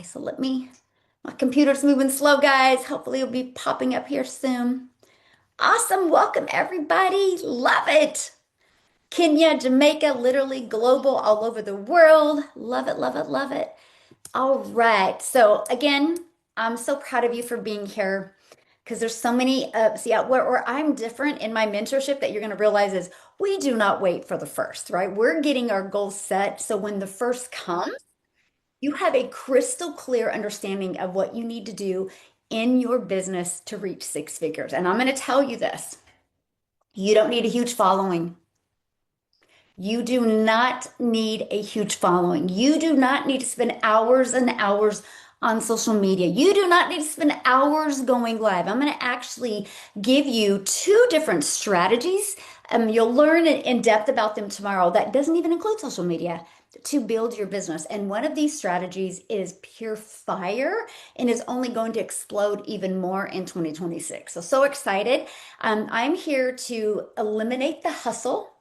Okay, so my computer's moving slow, guys. Hopefully it'll be popping up here soon. Awesome. Welcome, everybody. Love it. Kenya, Jamaica, literally global, all over the world. Love it, love it, love it. All right. So again, I'm so proud of you for being here because there's so many where I'm different in my mentorship that you're going to realize is we do not wait for the first, right? We're getting our goals set. So when the first comes, you have a crystal clear understanding of what you need to do in your business to reach six figures. And I'm going to tell you this. You don't need a huge following. You do not need a huge following. You do not need to spend hours and hours on social media. You do not need to spend hours going live. I'm going to actually give you two different strategies. You'll learn in depth about them tomorrow. That doesn't even include social media to build your business. And one of these strategies is pure fire and is only going to explode even more in 2026. So excited. I'm here to eliminate the hustle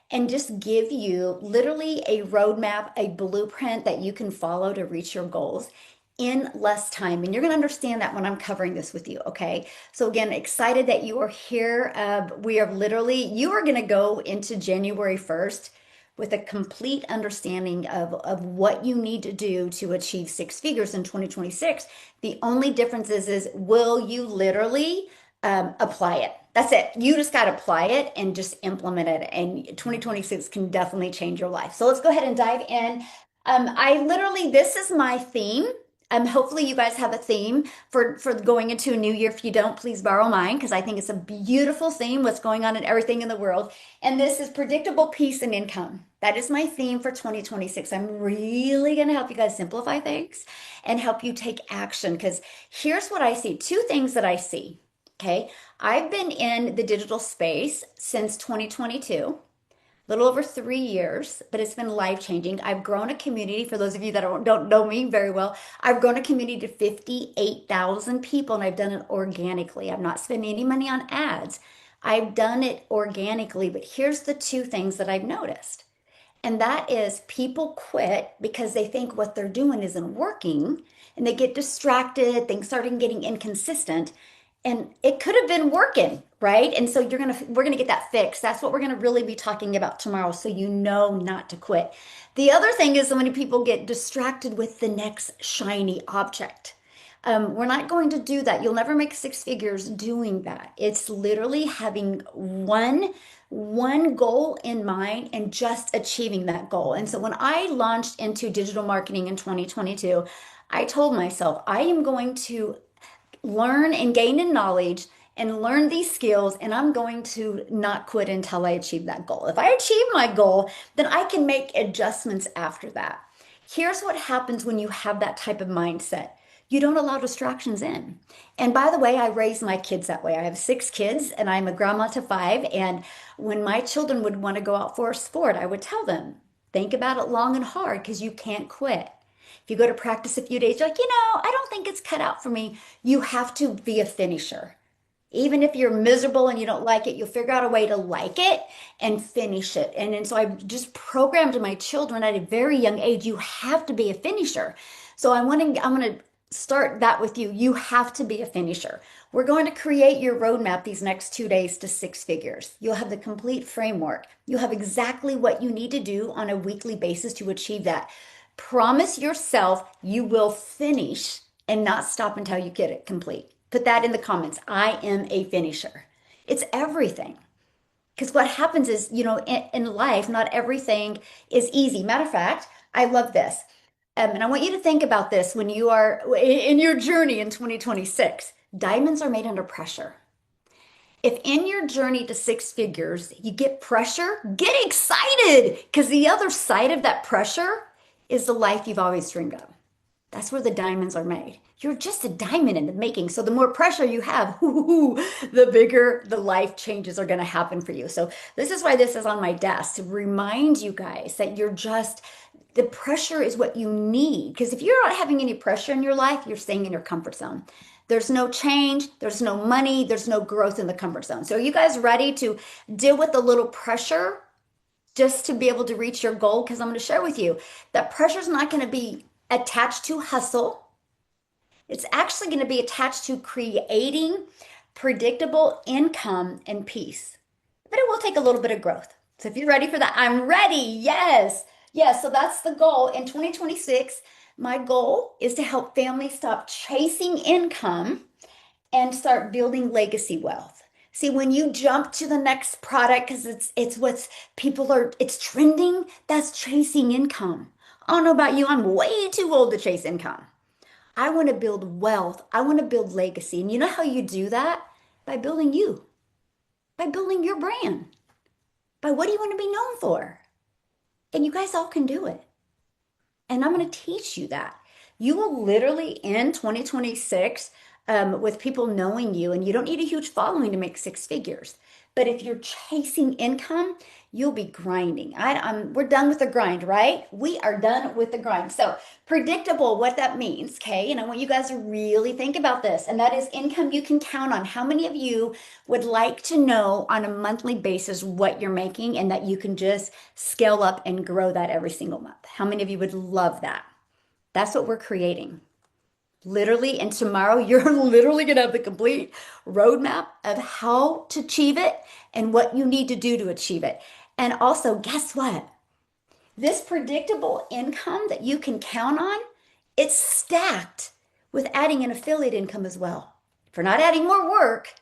and just give you literally a roadmap, a blueprint that you can follow to reach your goals in less time. And you're going to understand that when I'm covering this with you. Okay. So again, excited that you are here. You are going to go into January 1st with a complete understanding of what you need to do to achieve six figures in 2026. The only difference is will you literally apply it? That's it. You just got to apply it and just implement it. And 2026 can definitely change your life. So let's go ahead and dive in. This is my theme. Hopefully you guys have a theme for going into a new year. If you don't, please borrow mine because I think it's a beautiful theme, what's going on in everything in the world. And this is predictable peace and income. That is my theme for 2026. I'm really going to help you guys simplify things and help you take action because here's what I see. Two things that I see. Okay. I've been in the digital space since 2022, a little over 3 years, but it's been life changing. I've grown a community. For those of you that don't know me very well, I've grown a community to 58,000 people and I've done it organically. I've not spent any money on ads. I've done it organically, but here's the two things that I've noticed. And that is people quit because they think what they're doing isn't working and they get distracted, things starting getting inconsistent. And it could have been working, right? And so we're gonna get that fixed. That's what we're gonna really be talking about tomorrow, so you know not to quit. The other thing is so many people get distracted with the next shiny object. We're not going to do that. You'll never make six figures doing that. It's literally having one goal in mind and just achieving that goal. And so when I launched into digital marketing in 2022, I told myself I am going to learn and gain in knowledge and learn these skills, and I'm going to not quit until I achieve that goal. If I achieve my goal, then I can make adjustments after that. Here's what happens when you have that type of mindset. You don't allow distractions in. And by the way, I raise my kids that way. I have six kids and I'm a grandma to five. And when my children would want to go out for a sport, I would tell them, think about it long and hard because you can't quit. If you go to practice a few days, you're like, I don't think it's cut out for me. You have to be a finisher. Even if you're miserable and you don't like it, you'll figure out a way to like it and finish it. And so I just programmed my children at a very young age, you have to be a finisher. So I'm going to start that with you. You have to be a finisher. We're going to create your roadmap these next 2 days to six figures. You'll have the complete framework. You'll have exactly what you need to do on a weekly basis to achieve that. Promise yourself you will finish and not stop until you get it complete. Put that in the comments. I am a finisher. It's everything. Because what happens is, in life, not everything is easy. Matter of fact, I love this. And I want you to think about this when you are in your journey in 2026. Diamonds are made under pressure. If in your journey to six figures, you get pressure, get excited because the other side of that pressure is the life you've always dreamed of. That's where the diamonds are made. You're just a diamond in the making. So the more pressure you have, the bigger the life changes are going to happen for you. So this is why this is on my desk to remind you guys that the pressure is what you need. Because if you're not having any pressure in your life, you're staying in your comfort zone. There's no change, there's no money, there's no growth in the comfort zone. So are you guys ready to deal with a little pressure just to be able to reach your goal? Because I'm going to share with you that pressure is not going to be attached to hustle. It's actually going to be attached to creating predictable income and peace. But it will take a little bit of growth. So if you're ready for that, I'm ready. Yes. Yes. So that's the goal. In 2026, my goal is to help families stop chasing income and start building legacy wealth. See, when you jump to the next product because it's what's people are it's trending, that's chasing income. I don't know about you, I'm way too old to chase income. I want to build wealth. I want to build legacy. And you know how you do that? By building you, by building your brand, by what do you want to be known for? And you guys all can do it. And I'm going to teach you that. You will literally in 2026, with people knowing you, and you don't need a huge following to make six figures. But if you're chasing income, you'll be grinding. We're done with the grind, right? We are done with the grind. So predictable, what that means, okay? And I want you guys to really think about this. And that is income you can count on. How many of you would like to know on a monthly basis what you're making and that you can just scale up and grow that every single month? How many of you would love that? That's what we're creating. Literally, and tomorrow you're literally going to have the complete roadmap of how to achieve it and what you need to do to achieve it. And also, guess what? This predictable income that you can count on, it's stacked with adding an affiliate income as well. For not adding more work,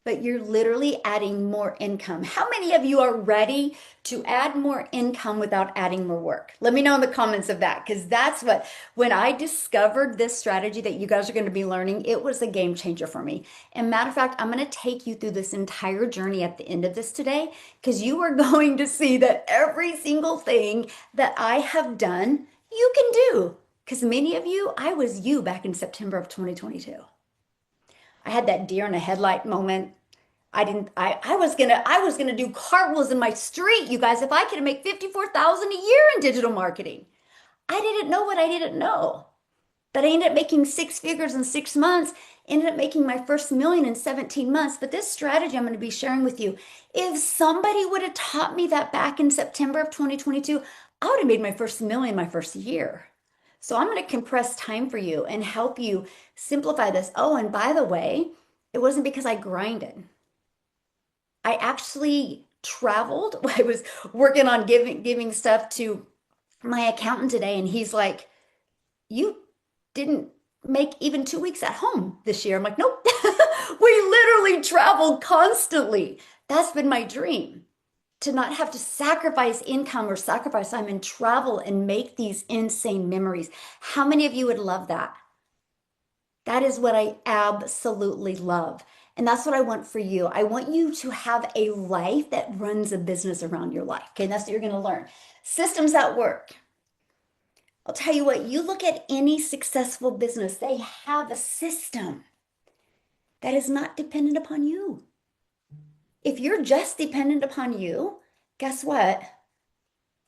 but you're literally adding more income. How many of you are ready to add more income without adding more work? Let me know in the comments of that, because that's what, when I discovered this strategy that you guys are going to be learning, it was a game changer for me. And matter of fact, I'm going to take you through this entire journey at the end of this today, because you are going to see that every single thing that I have done, you can do. Because many of you, I was you back in September of 2022. I had that deer in a headlight moment. I was gonna do cartwheels in my street, you guys, if I could make 54,000 a year in digital marketing. I didn't know what I didn't know. But I ended up making six figures in 6 months, ended up making my first million in 17 months. But this strategy I'm going to be sharing with you, if somebody would have taught me that back in September of 2022, I would have made my first million my first year. So I'm going to compress time for you and help you simplify this. Oh, and by the way, it wasn't because I grinded. I actually traveled. I was working on giving stuff to my accountant today, and he's like, "You didn't make even 2 weeks at home this year." I'm like, "Nope." We literally traveled constantly. That's been my dream, to not have to sacrifice income or sacrifice time and travel and make these insane memories. How many of you would love that? That is what I absolutely love. And that's what I want for you. I want you to have a life that runs a business around your life. Okay, and that's what you're going to learn. Systems at work. I'll tell you what, you look at any successful business, they have a system that is not dependent upon you. If you're just dependent upon you, guess what?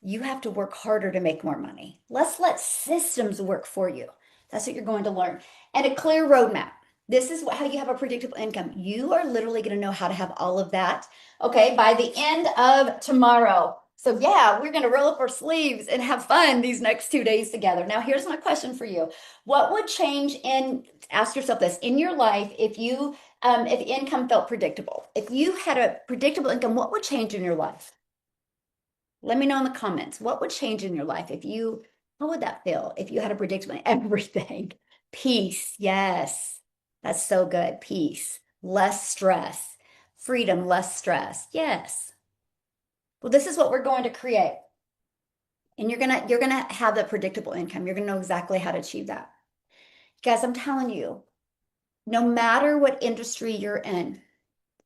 You have to work harder to make more money. Let's let systems work for you. That's what you're going to learn. And a clear roadmap. This is how you have a predictable income. You are literally going to know how to have all of that, okay, by the end of tomorrow. So yeah, we're going to roll up our sleeves and have fun these next 2 days together. Now, here's my question for you. What would change ask yourself this, in your life if income felt predictable? If you had a predictable income, what would change in your life? Let me know in the comments. What would change in your life how would that feel if you had a predictable everything? Peace. Yes. That's so good. Peace. Less stress. Freedom, less stress. Yes. Well, this is what we're going to create. And you're gonna have the predictable income. You're gonna know exactly how to achieve that. Guys, I'm telling you, no matter what industry you're in,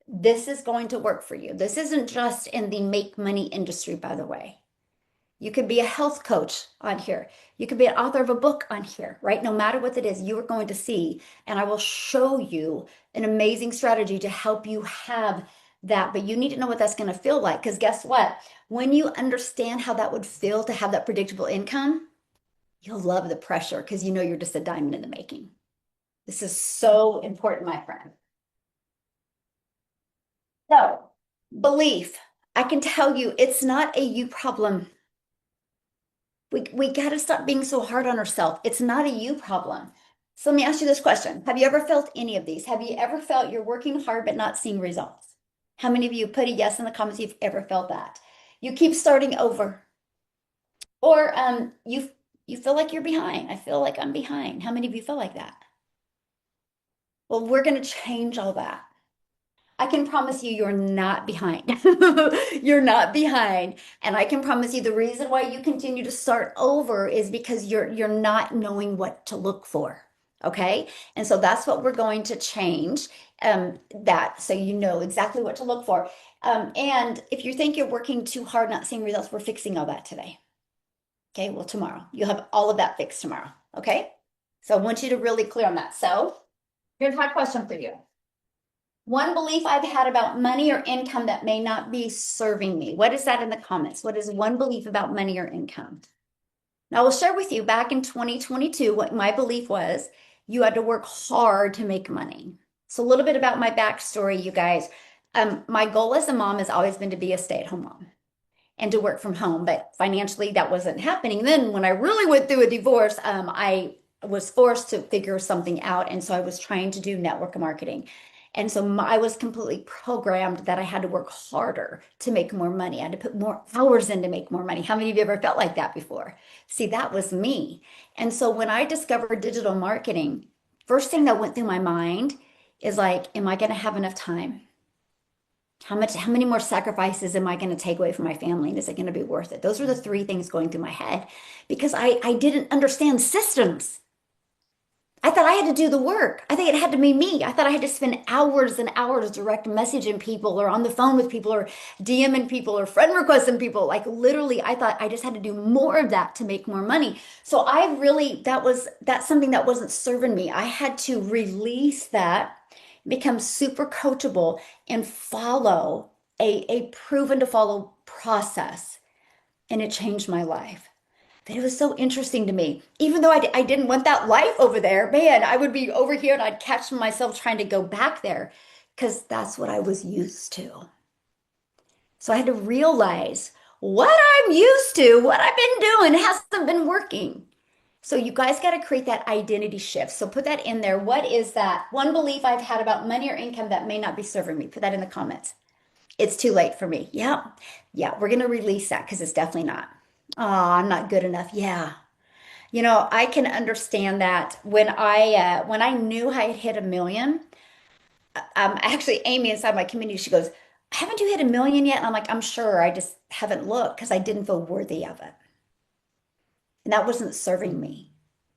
this is going to work for you. This isn't just in the make money industry, by the way. You could be a health coach on here. You could be an author of a book on here, right? No matter what it is, you are going to see, and I will show you an amazing strategy to help you have that. But you need to know what that's going to feel like, because guess what? When you understand how that would feel to have that predictable income, you'll love the pressure because you know you're just a diamond in the making. This is so important, my friend. So, belief. I can tell you it's not a you problem. We got to stop being so hard on ourselves. It's not a you problem. So let me ask you this question. Have you ever felt any of these? Have you ever felt you're working hard but not seeing results? How many of you put a yes in the comments you've ever felt that? You keep starting over. Or you feel like you're behind. I feel like I'm behind. How many of you feel like that? Well, we're going to change all that. I can promise you, you're not behind. You're not behind. And I can promise you the reason why you continue to start over is because you're not knowing what to look for. Okay? And so that's what we're going to change. That so you know exactly what to look for. And if you think you're working too hard, not seeing results, we're fixing all that today. Okay, well, tomorrow. You'll have all of that fixed tomorrow. Okay? So I want you to really clear on that. So here's my question for you. One belief I've had about money or income that may not be serving me. What is that in the comments? What is one belief about money or income? Now, I will share with you back in 2022 what my belief was. You had to work hard to make money. So, a little bit about my backstory, you guys. My goal as a mom has always been to be a stay-at-home mom and to work from home, but financially that wasn't happening. Then, when I really went through a divorce, I was forced to figure something out. And so I was trying to do network marketing. And so I was completely programmed that I had to work harder to make more money. I had to put more hours in to make more money. How many of you ever felt like that before? See, that was me. And so when I discovered digital marketing, first thing that went through my mind is like, am I going to have enough time? How many more sacrifices am I going to take away from my family? And is it going to be worth it? Those are the three things going through my head because I didn't understand systems. I thought I had to do the work. I think it had to be me. I thought I had to spend hours and hours direct messaging people or on the phone with people or DMing people or friend requesting people. Like literally, I thought I just had to do more of that to make more money. So I really, that's something that wasn't serving me. I had to release that, become super coachable and follow a proven to follow process. And it changed my life. But it was so interesting to me. Even though I didn't want that life over there, man, I would be over here and I'd catch myself trying to go back there because that's what I was used to. So I had to realize what I'm used to, what I've been doing hasn't been working. So you guys got to create that identity shift. So put that in there. What is that? One belief I've had about money or income that may not be serving me. Put that in the comments. It's too late for me. Yeah. Yeah, we're going to release that because it's definitely not. Oh, I'm not good enough. Yeah. I can understand that when I knew I had hit a million, actually Amy inside my community, she goes, haven't you hit a million yet? And I'm like, I'm sure. I just haven't looked because I didn't feel worthy of it. And that wasn't serving me,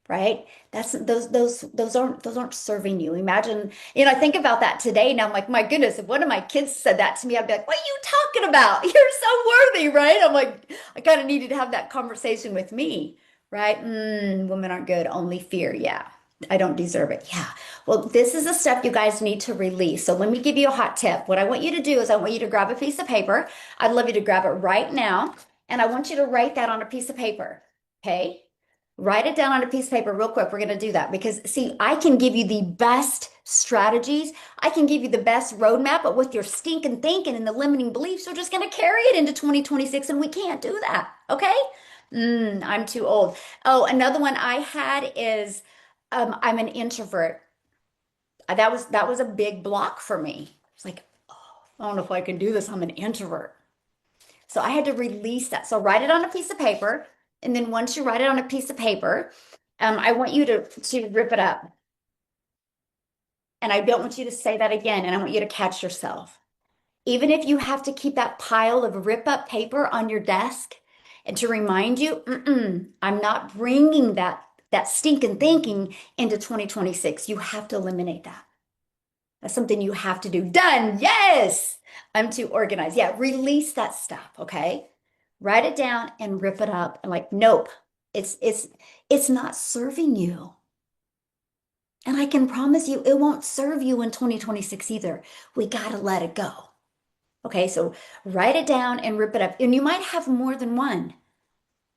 right? That's those aren't serving you. Imagine, I think about that today. Now I'm like, my goodness, if one of my kids said that to me, I'd be like, what are you talking about? You're so worthy, right? I'm like, I kind of needed to have that conversation with me, right? Women aren't good, only fear. Yeah. I don't deserve it. Yeah. Well, this is the stuff you guys need to release. So let me give you a hot tip. What I want you to do is I want you to grab a piece of paper. I'd love you to grab it right now. And I want you to write that on a piece of paper. Okay. Write it down on a piece of paper real quick. We're going to do that because, see, I can give you the best strategies. I can give you the best roadmap, but with your stinking thinking and the limiting beliefs, we're just going to carry it into 2026, and we can't do that. Okay? I'm too old. Oh, another one I had is I'm an introvert. That was a big block for me. It's like, oh, I don't know if I can do this. I'm an introvert. So I had to release that. So write it on a piece of paper. And then once you write it on a piece of paper, I want you to rip it up. And I don't want you to say that again. And I want you to catch yourself. Even if you have to keep that pile of rip up paper on your desk and to remind you, I'm not bringing that stinking thinking into 2026. You have to eliminate that. That's something you have to do. Done. Yes. I'm too organized. Yeah. Release that stuff. Okay. Write it down and rip it up. And like, nope, it's not serving you. And I can promise you it won't serve you in 2026 either. We got to let it go. Okay. So write it down and rip it up. And you might have more than one.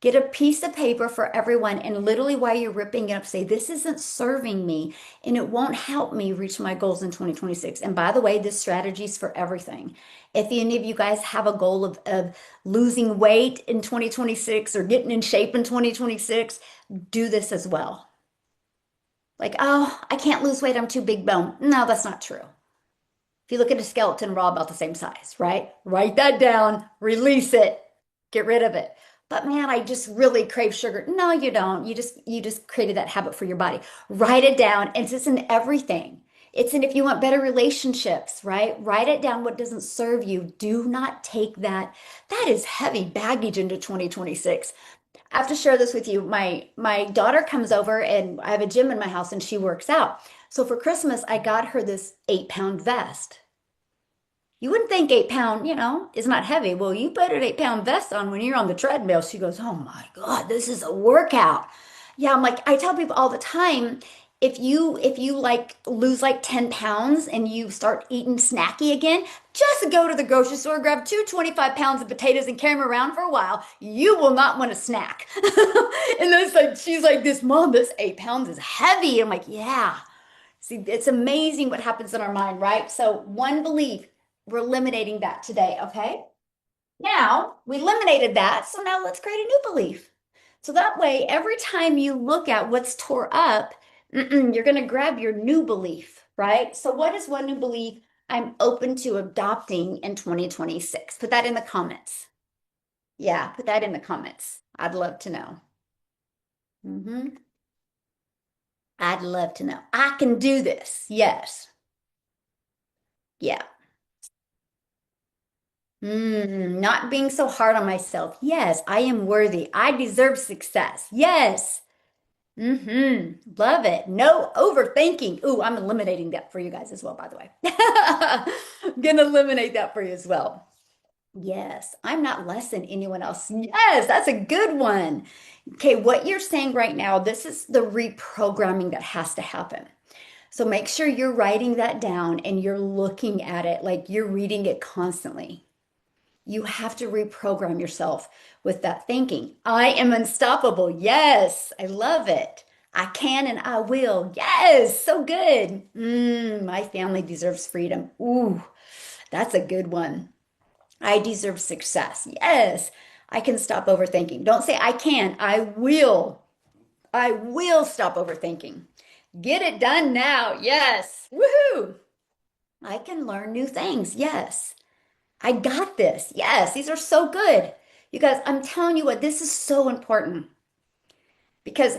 Get a piece of paper for everyone and literally while you're ripping it up, say, this isn't serving me and it won't help me reach my goals in 2026. And by the way, this strategy is for everything. If any of you guys have a goal of losing weight in 2026 or getting in shape in 2026, do this as well. Like, oh, I can't lose weight, I'm too big bone. No, that's not true. If you look at a skeleton, we're all about the same size, right? Write that down, release it, get rid of it. But man, I just really crave sugar. No, you don't. You just created that habit for your body. Write it down. It's in everything. It's in if you want better relationships, right? Write it down what doesn't serve you. Do not take that. That is heavy baggage into 2026. I have to share this with you. My daughter comes over and I have a gym in my house and she works out. So for Christmas, I got her this 8-pound vest. You wouldn't think 8 pound, is not heavy. Well, you put an 8 pound vest on when you're on the treadmill. She goes, oh my God, this is a workout. Yeah, I'm like, I tell people all the time, if you like lose like 10 pounds and you start eating snacky again, just go to the grocery store, grab two 25 pounds of potatoes and carry them around for a while. You will not want to snack. And then it's like she's like, this mom, this 8 pounds is heavy. I'm like, yeah. See, it's amazing what happens in our mind, right? So one belief, we're eliminating that today, okay? Now we eliminated that, so now let's create a new belief. So that way, every time you look at what's tore up, you're going to grab your new belief, right? So what is one new belief I'm open to adopting in 2026? Put that in the comments. Yeah, put that in the comments. I'd love to know. hmm I'd love to know. I can do this. Yes. Yeah. Not being so hard on myself. Yes, I am worthy. I deserve success. Yes. Love it. No overthinking. Ooh, I'm eliminating that for you guys as well, by the way. I'm gonna eliminate that for you as well. Yes, I'm not less than anyone else. Yes, that's a good one. Okay, what you're saying right now, this is the reprogramming that has to happen. So make sure you're writing that down and you're looking at it like you're reading it constantly. You have to reprogram yourself with that thinking. I am unstoppable. Yes, I love it. I can and I will. Yes, so good. My family deserves freedom. Ooh, that's a good one. I deserve success. Yes, I can stop overthinking. Don't say I can. I will. I will stop overthinking. Get it done now. Yes. Woohoo. I can learn new things. Yes. I got this. Yes, these are so good. You guys, I'm telling you what, this is so important because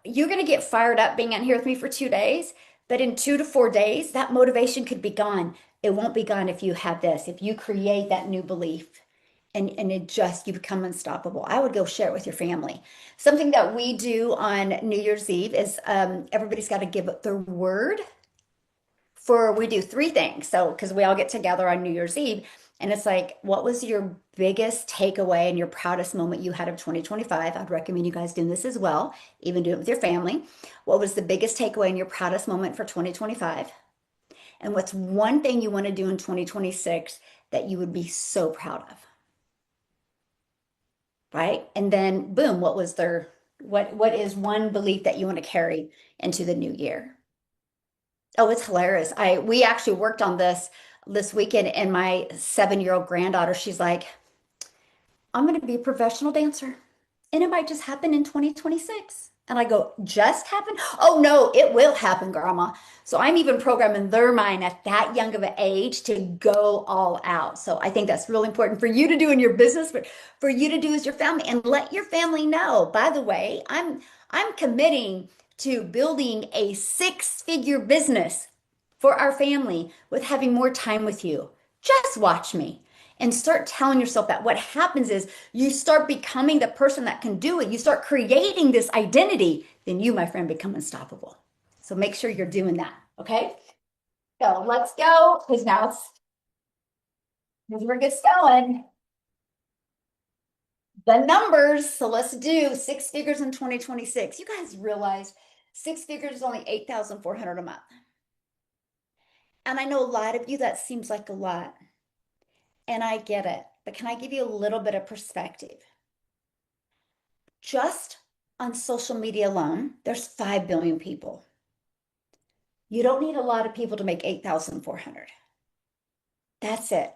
you're going to get fired up being on here with me for 2 days, but in 2 to 4 days, that motivation could be gone. It won't be gone if you have this, if you create that new belief and you become unstoppable. I would go share it with your family. Something that we do on New Year's Eve is everybody's got to give up their word we do 3 things. So, because we all get together on New Year's Eve, and it's like, what was your biggest takeaway and your proudest moment you had of 2025? I'd recommend you guys doing this as well, even do it with your family. What was the biggest takeaway and your proudest moment for 2025? And what's one thing you want to do in 2026 that you would be so proud of? Right? And then boom, what is one belief that you want to carry into the new year? Oh, it's hilarious. We actually worked on this weekend, and my 7-year-old granddaughter, she's like, I'm going to be a professional dancer, and it might just happen in 2026. And I go, just happen? Oh no, it will happen, Grandma. So I'm even programming their mind at that young of an age to go all out. So I think that's really important for you to do in your business, but for you to do as your family and let your family know. By the way, I'm committing to building a 6-figure business for our family with having more time with you. Just watch me and start telling yourself that. What happens is you start becoming the person that can do it. You start creating this identity, then you, my friend, become unstoppable. So make sure you're doing that. Okay. So let's go because we're just going. The numbers. So let's do 6 figures in 2026. You guys realize 6 figures is only 8,400 a month. And I know a lot of you that seems like a lot. And I get it. But can I give you a little bit of perspective? just on social media alone, there's 5 billion people. You don't need a lot of people to make 8,400. That's it.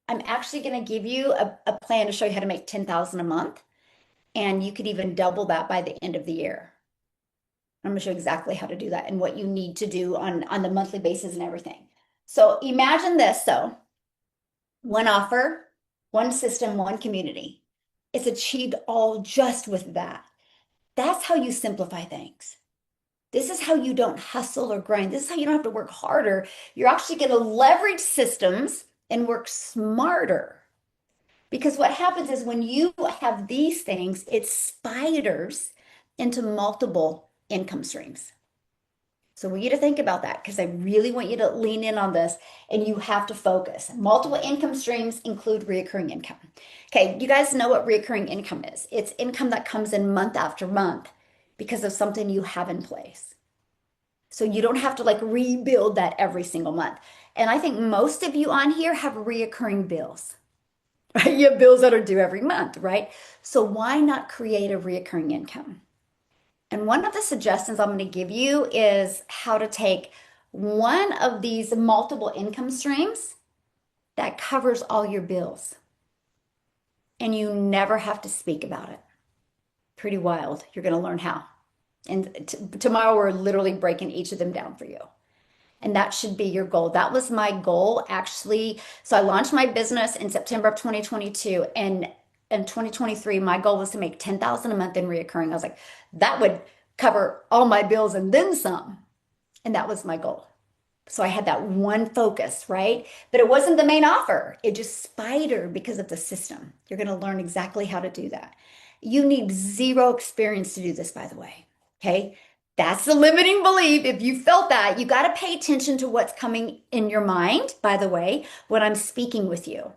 I'm actually going to give you a plan to show you how to make 10,000 a month, and you could even double that by the end of the year. I'm going to show you exactly how to do that and what you need to do on the monthly basis and everything. So imagine this, though. One offer, one system, one community. It's achieved all just with that. That's how you simplify things. This is how you don't hustle or grind. This is how you don't have to work harder. You're actually going to leverage systems and work smarter. Because what happens is when you have these things, it spiders into multiple income streams. So I want you to think about that because I really want you to lean in on this and you have to focus. Multiple income streams include recurring income. Okay, you guys know what recurring income is. It's income that comes in month after month because of something you have in place. So you don't have to like rebuild that every single month. And I think most of you on here have reoccurring bills, right? You have bills that are due every month, right? So why not create a reoccurring income? And one of the suggestions I'm going to give you is how to take one of these multiple income streams that covers all your bills and you never have to speak about it. Pretty wild. You're going to learn how. And tomorrow we're literally breaking each of them down for you. And that should be your goal. That was my goal actually. So I launched my business in September of 2022 and in 2023 my goal was to make 10,000 a month in reoccurring. I was like, that would cover all my bills and then some. And that was my goal. So I had that one focus, right? But it wasn't the main offer. It just spidered because of the system. You're going to learn exactly how to do that. You need zero experience to do this, by the way. Okay. That's the limiting belief. If you felt that, you got to pay attention to what's coming in your mind, by the way, when I'm speaking with you.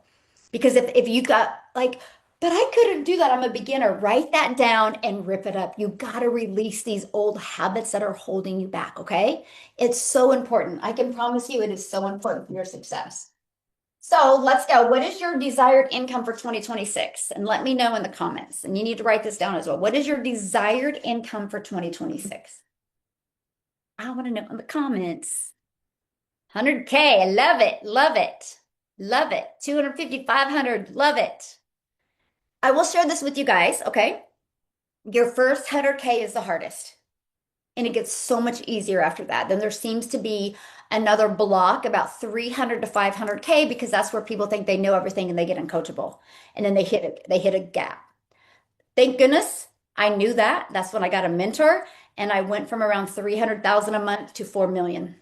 Because if you got like, but I couldn't do that, I'm a beginner, write that down and rip it up. You got to release these old habits that are holding you back, okay? It's so important. I can promise you it is so important for your success. So let's go. What is your desired income for 2026? And let me know in the comments. And you need to write this down as well. What is your desired income for 2026? I want to know in the comments. 100K. I love it. Love it. Love it. 250, 500. Love it. I will share this with you guys, okay? Your first 100K is the hardest. And it gets so much easier after that. Then there seems to be another block about 300 to 500K because that's where people think they know everything and they get uncoachable. And then they hit a gap. Thank goodness I knew that. That's when I got a mentor and I went from around 300,000 a month to 4 million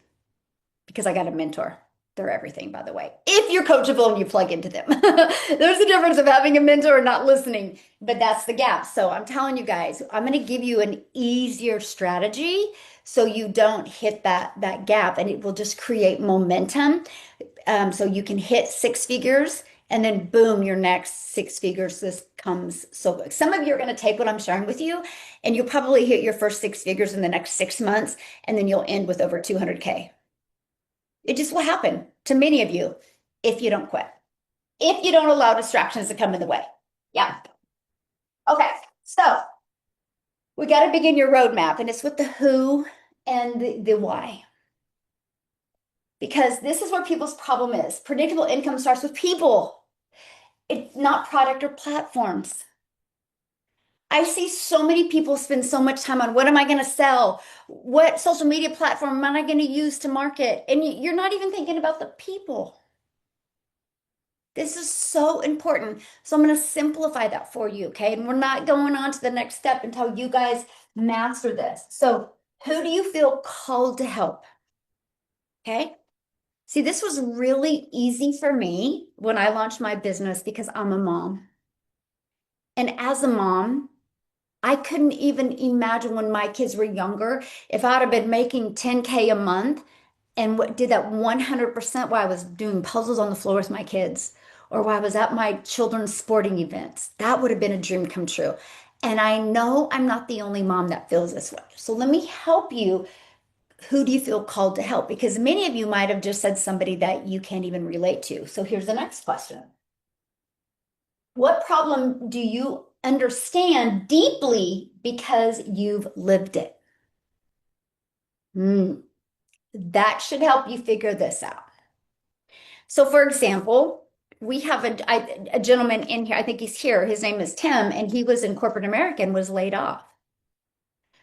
because I got a mentor. They're everything, by the way. If you're coachable and you plug into them. There's a difference of having a mentor and not listening, but that's the gap. So I'm telling you guys, I'm going to give you an easier strategy so you don't hit that gap and it will just create momentum. So you can hit 6 figures and then boom, your next 6 figures, this comes so quick. Some of you are going to take what I'm sharing with you and you'll probably hit your first 6 figures in the next 6 months and then you'll end with over 200K. It just will happen to many of you if you don't quit, if you don't allow distractions to come in the way. Yeah. Okay. So we got to begin your roadmap, and it's with the who and the why. Because this is where people's problem is. Predictable income starts with people. It's not product or platforms. I see so many people spend so much time on what am I going to sell? What social media platform am I going to use to market? And you're not even thinking about the people. This is so important. So I'm going to simplify that for you, okay? And we're not going on to the next step until you guys master this. So who do you feel called to help? Okay? See, this was really easy for me when I launched my business because I'm a mom. And as a mom, I couldn't even imagine when my kids were younger, if I'd have been making 10K a month and did that 100% while I was doing puzzles on the floor with my kids or while I was at my children's sporting events. That would have been a dream come true. And I know I'm not the only mom that feels this way. So let me help you. Who do you feel called to help? Because many of you might have just said somebody that you can't even relate to. So here's the next question. What problem do you understand deeply because you've lived it. Mm, that should help you figure this out. So, for example, we have a gentleman in here, I think he's here. His name is Tim, and he was in corporate America and was laid off.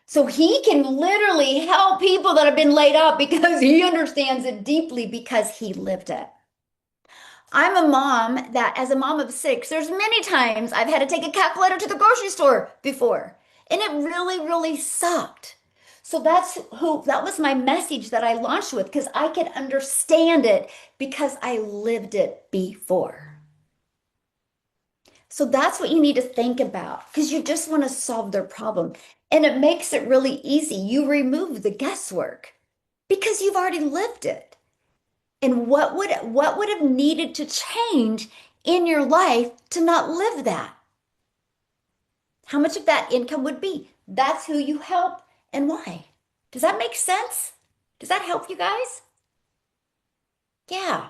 So he can literally help people that have been laid off because he understands it deeply because he lived it. I'm a mom that, as a mom of six, there's many times I've had to take a calculator to the grocery store before, and it really, really sucked. So that was my message that I launched with because I could understand it because I lived it before. So that's what you need to think about because you just want to solve their problem. And it makes it really easy. You remove the guesswork because you've already lived it. And what would have needed to change in your life to not live that? How much of that income would be? That's who you help and why. Does that make sense? Does that help you guys? Yeah,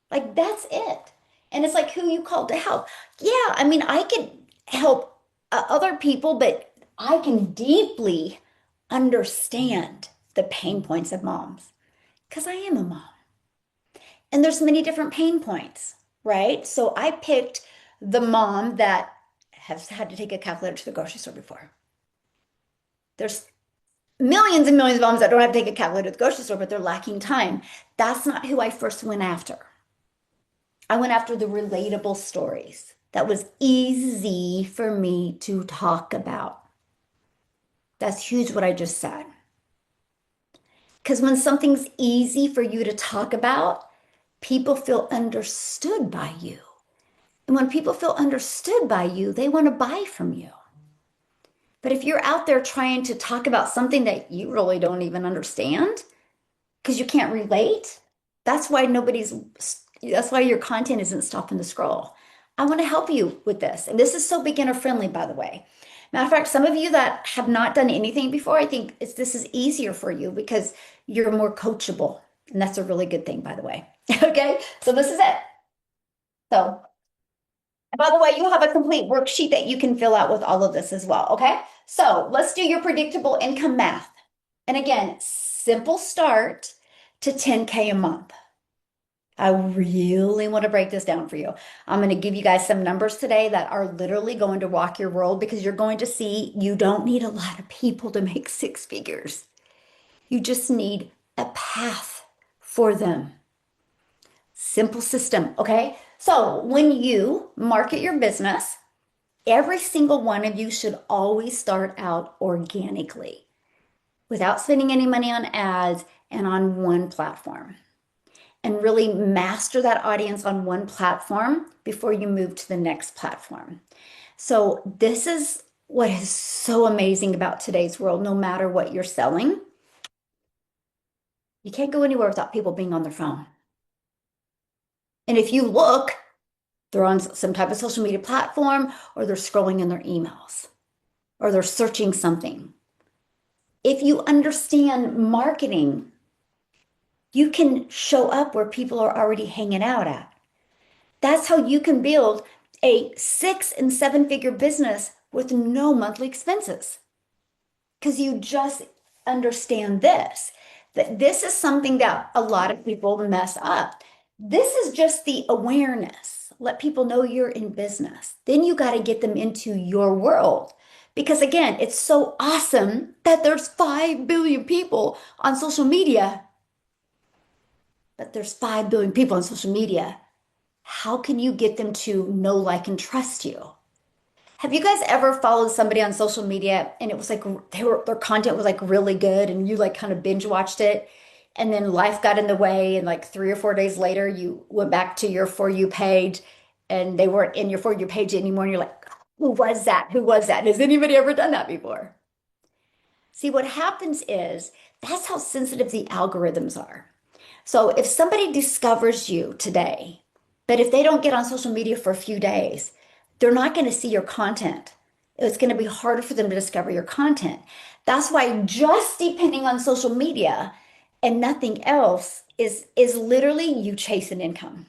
like that's it. And it's like who you called to help. Yeah, I mean, I can help other people, but I can deeply understand the pain points of moms because I am a mom. And there's many different pain points, right? So I picked the mom that has had to take a calculator to the grocery store before. There's millions and millions of moms that don't have to take a calculator to the grocery store, but they're lacking time. That's not who I first went after. I went after the relatable stories that was easy for me to talk about. That's huge what I just said. Because when something's easy for you to talk about, people feel understood by you. And when people feel understood by you, they want to buy from you. But if you're out there trying to talk about something that you really don't even understand because you can't relate, that's why that's why your content isn't stopping the scroll. I want to help you with this. And this is so beginner friendly, by the way. Matter of fact, some of you that have not done anything before, I think this is easier for you because you're more coachable. And that's a really good thing, by the way. Okay, so this is it. So, and by the way, you have a complete worksheet that you can fill out with all of this as well. Okay, so let's do your predictable income math. And again, simple start to 10K a month. I really want to break this down for you. I'm going to give you guys some numbers today that are literally going to rock your world because you're going to see you don't need a lot of people to make six figures. You just need a path for them. Simple system, okay? So when you market your business, every single one of you should always start out organically without spending any money on ads and on one platform. And really master that audience on one platform before you move to the next platform. So this is what is so amazing about today's world, no matter what you're selling. You can't go anywhere without people being on their phone. And if you look, they're on some type of social media platform or they're scrolling in their emails or they're searching something. If you understand marketing, you can show up where people are already hanging out at. That's how you can build a 6 and 7 figure business with no monthly expenses. Because you just understand this, that this is something that a lot of people mess up. This is just the awareness. Let people know you're in business. Then you got to get them into your world. Because again, it's so awesome that there's 5 billion people on social media. But there's 5 billion people on social media. How can you get them to know, like, and trust you? Have you guys ever followed somebody on social media and it was like their content was like really good and you like kind of binge watched it and then life got in the way and like 3 or 4 days later you went back to your For You page and they weren't in your For You page anymore and you're like, who was that? Who was that? Has anybody ever done that before? See, what happens is that's how sensitive the algorithms are. So if somebody discovers you today, but if they don't get on social media for a few days, they're not going to see your content. It's going to be harder for them to discover your content. That's why just depending on social media and nothing else is literally you chase an income.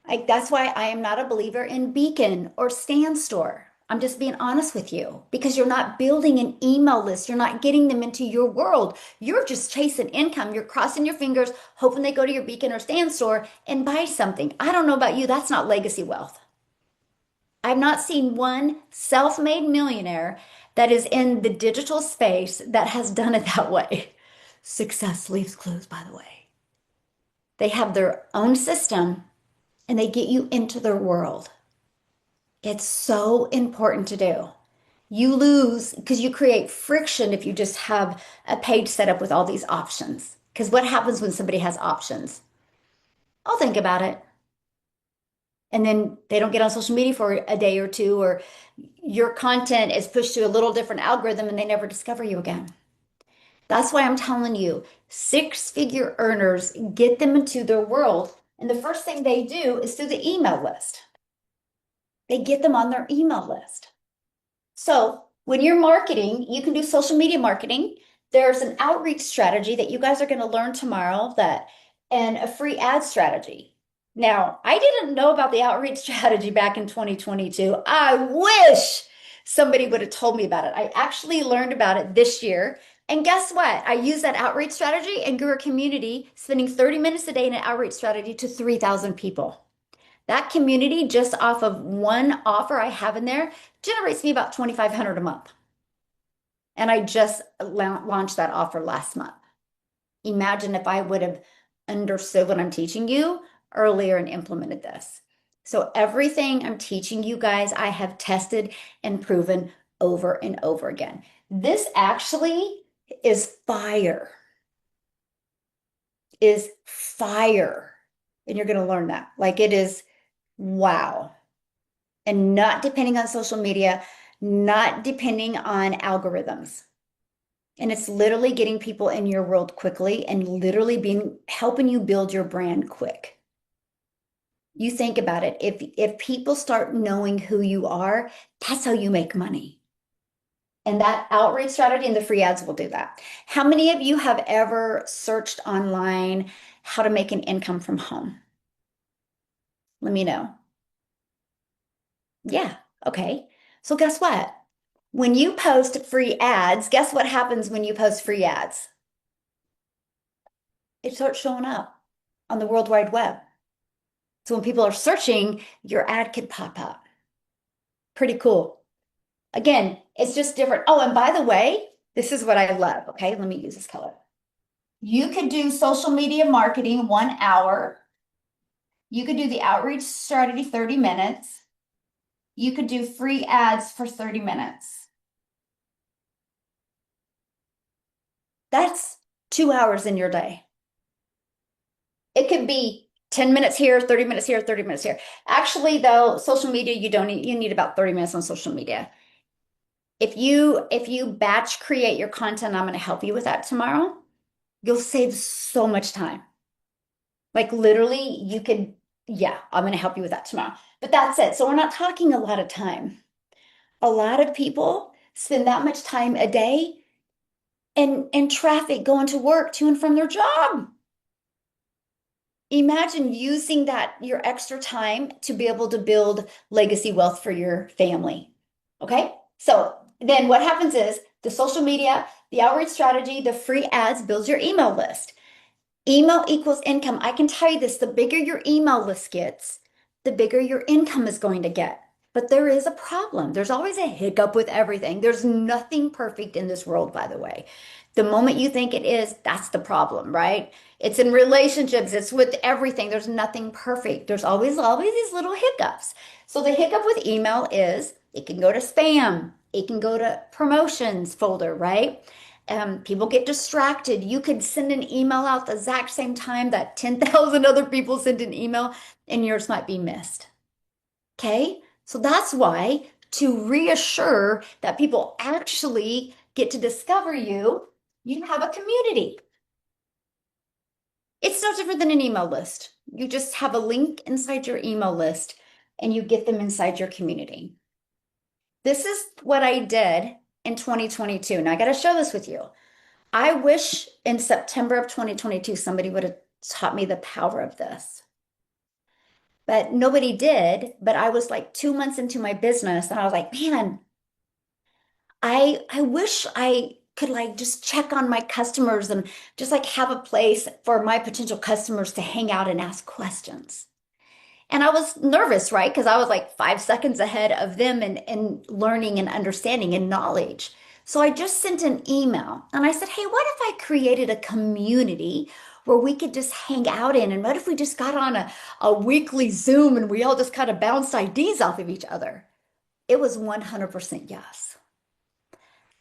Like that's why I am not a believer in Beacon or Stand Store. I'm just being honest with you because you're not building an email list. You're not getting them into your world. You're just chasing income. You're crossing your fingers, hoping they go to your Beacon or Stand Store and buy something. I don't know about you. That's not legacy wealth. I've not seen one self-made millionaire that is in the digital space that has done it that way. Success leaves clues, by the way. They have their own system and they get you into their world. It's so important to do. You lose because you create friction if you just have a page set up with all these options. Because what happens when somebody has options? I'll think about it. And then they don't get on social media for a day or two, or your content is pushed to a little different algorithm and they never discover you again. That's why I'm telling you, six-figure earners, get them into their world. And the first thing they do is through the email list. They get them on their email list. So when you're marketing, you can do social media marketing. There's an outreach strategy that you guys are going to learn tomorrow and a free ad strategy. Now, I didn't know about the outreach strategy back in 2022. I wish somebody would have told me about it. I actually learned about it this year. And guess what? I used that outreach strategy and grew a community, spending 30 minutes a day in an outreach strategy to 3,000 people. That community, just off of one offer I have in there, generates me about 2,500 a month. And I just launched that offer last month. Imagine if I would have understood what I'm teaching you earlier and implemented this. So everything I'm teaching you guys, I have tested and proven over and over again. This actually is fire. Is fire. And you're going to learn that. Like it is wow. And not depending on social media, not depending on algorithms. And it's literally getting people in your world quickly and literally helping you build your brand quick. You think about it. If people start knowing who you are, that's how you make money. And that outreach strategy and the free ads will do that. How many of you have ever searched online how to make an income from home? Let me know. Yeah, okay. So guess what? When you post free ads, guess what happens when you post free ads? It starts showing up on the World Wide Web. So when people are searching, your ad could pop up. Pretty cool. Again, it's just different. Oh, and by the way, this is what I love. Okay, let me use this color. You could do social media marketing 1 hour. You could do the outreach strategy 30 minutes. You could do free ads for 30 minutes. That's 2 hours in your day. It could be 10 minutes here, 30 minutes here, 30 minutes here. Actually, though, social media, you need about 30 minutes on social media. If you batch create your content, I'm going to help you with that tomorrow. You'll save so much time. Like literally, yeah, I'm going to help you with that tomorrow. But that's it. So we're not talking a lot of time. A lot of people spend that much time a day in traffic going to work to and from their job. Imagine using your extra time to be able to build legacy wealth for your family. Okay? So then what happens is the social media, the outreach strategy, the free ads builds your email list. Email equals income. I can tell you this, the bigger your email list gets, the bigger your income is going to get. But there is a problem. There's always a hiccup with everything. There's nothing perfect in this world, by the way. The moment you think it is, that's the problem, right? It's in relationships, it's with everything. There's nothing perfect. There's always these little hiccups. So the hiccup with email is it can go to spam, it can go to promotions folder, right? People get distracted. You could send an email out the exact same time that 10,000 other people send an email and yours might be missed. Okay? So that's why to reassure that people actually get to discover you, you have a community. It's no different than an email list. You just have a link inside your email list and you get them inside your community. This is what I did in 2022. Now I got to share this with you. I wish in September of 2022 somebody would have taught me the power of this. but nobody did. But I was like 2 months into my business and I was like, man, I wish I could like just check on my customers and just like have a place for my potential customers to hang out and ask questions. And I was nervous, right? Because I was like 5 seconds ahead of them in learning and understanding and knowledge. So I just sent an email and I said, hey, what if I created a community where we could just hang out in? And what if we just got on a weekly Zoom and we all just kind of bounced ideas off of each other? It was 100% yes.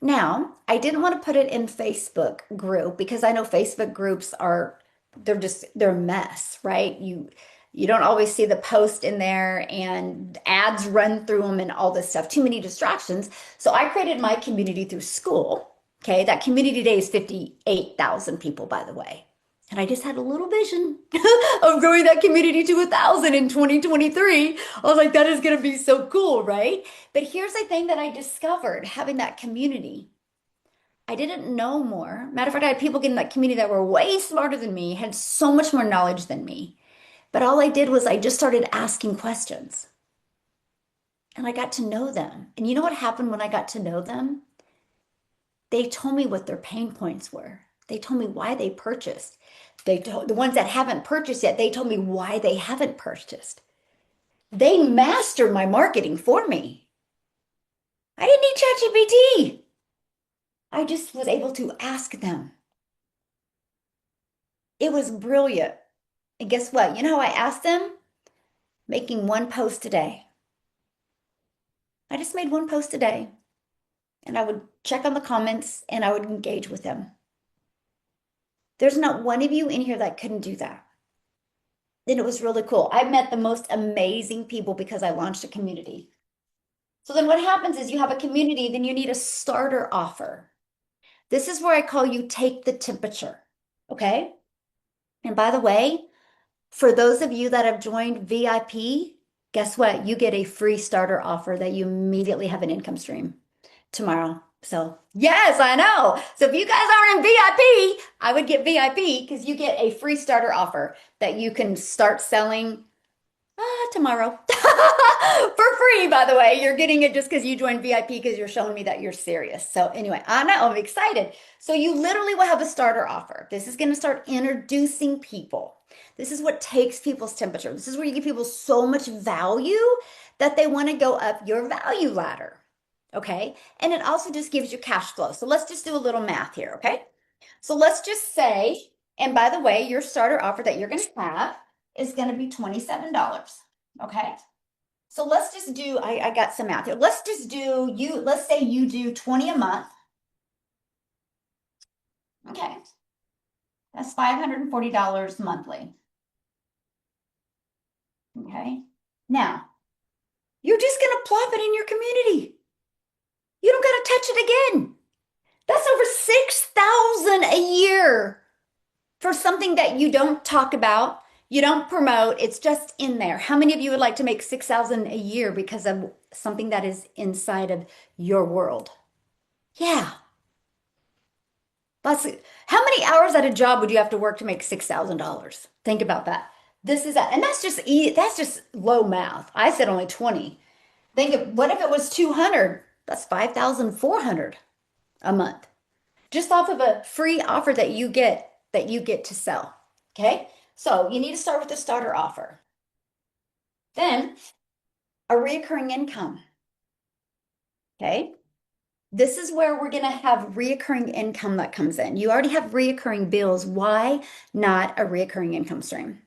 Now, I didn't want to put it in Facebook group because I know Facebook groups are they're a mess, right? You don't always see the post in there and ads run through them and all this stuff. Too many distractions. So I created my community through school. Okay, that community today is 58,000 people, by the way. And I just had a little vision of growing that community to 1,000 in 2023. I was like, that is going to be so cool, right? But here's the thing that I discovered having that community. I didn't know more. Matter of fact, I had people in that community that were way smarter than me, had so much more knowledge than me. But all I did was I just started asking questions and I got to know them. And you know what happened when I got to know them? They told me what their pain points were. They told me why they purchased. They told the ones that haven't purchased yet, they told me why they haven't purchased. They mastered my marketing for me. I didn't need ChatGPT. I just was able to ask them. It was brilliant. And guess what? You know how I asked them? Making one post a day. I just made one post a day and I would check on the comments and I would engage with them. There's not one of you in here that couldn't do that. And it was really cool. I met the most amazing people because I launched a community. So then what happens is you have a community, then you need a starter offer. This is where I call you take the temperature. Okay. And by the way, for those of you that have joined VIP, guess what? You get a free starter offer that you immediately have an income stream tomorrow. So, yes, I know. So if you guys aren't in VIP, I would get VIP because you get a free starter offer that you can start selling tomorrow for free, by the way. You're getting it just because you joined VIP because you're showing me that you're serious. So anyway, I know, I'm excited. So you literally will have a starter offer. This is going to start introducing people. This is what takes people's temperature. This is where you give people so much value that they want to go up your value ladder. Okay. And it also just gives you cash flow. So let's just do a little math here. Okay. So let's just say, and by the way, your starter offer that you're going to have is going to be $27. Okay. So let's just do, I got some math here. Let's just do let's say you do 20 a month. Okay. That's $540 monthly. Okay. Now, you're just going to plop it in your community. You don't got to touch it again. That's over 6,000 a year for something that you don't talk about, you don't promote, it's just in there. How many of you would like to make 6,000 a year because of something that is inside of your world? Yeah. How many hours at a job would you have to work to make $6,000? Think about that. This is that, and that's just low math. I said only 20. Think of what if it was 200? That's 5,400 a month. Just off of a free offer that you get to sell. Okay? So you need to start with the starter offer. Then a reoccurring income. Okay? This is where we're going to have reoccurring income that comes in. You already have reoccurring bills. Why not a reoccurring income stream?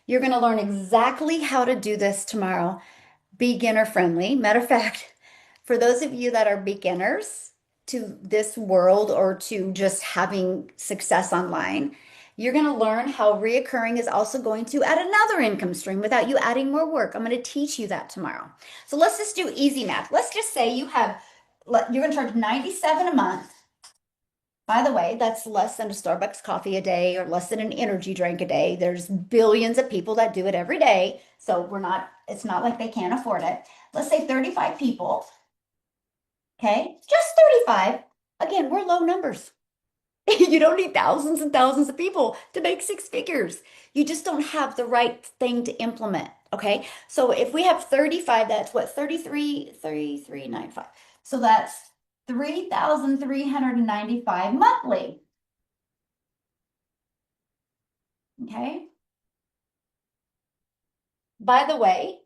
You're going to learn exactly how to do this tomorrow. Beginner friendly. Matter of fact, for those of you that are beginners to this world or to just having success online, you're going to learn how reoccurring is also going to add another income stream without you adding more work. I'm going to teach you that tomorrow. So let's just do easy math. Let's just say you're going to charge $97 a month. By the way, that's less than a Starbucks coffee a day or less than an energy drink a day. There's billions of people that do it every day. So it's not like they can't afford it. Let's say 35 people. Okay, just 35. Again, we're low numbers. You don't need thousands and thousands of people to make six figures. You just don't have the right thing to implement. Okay. So if we have 35, that's what, 33,95. So that's 3,395 monthly. Okay. By the way,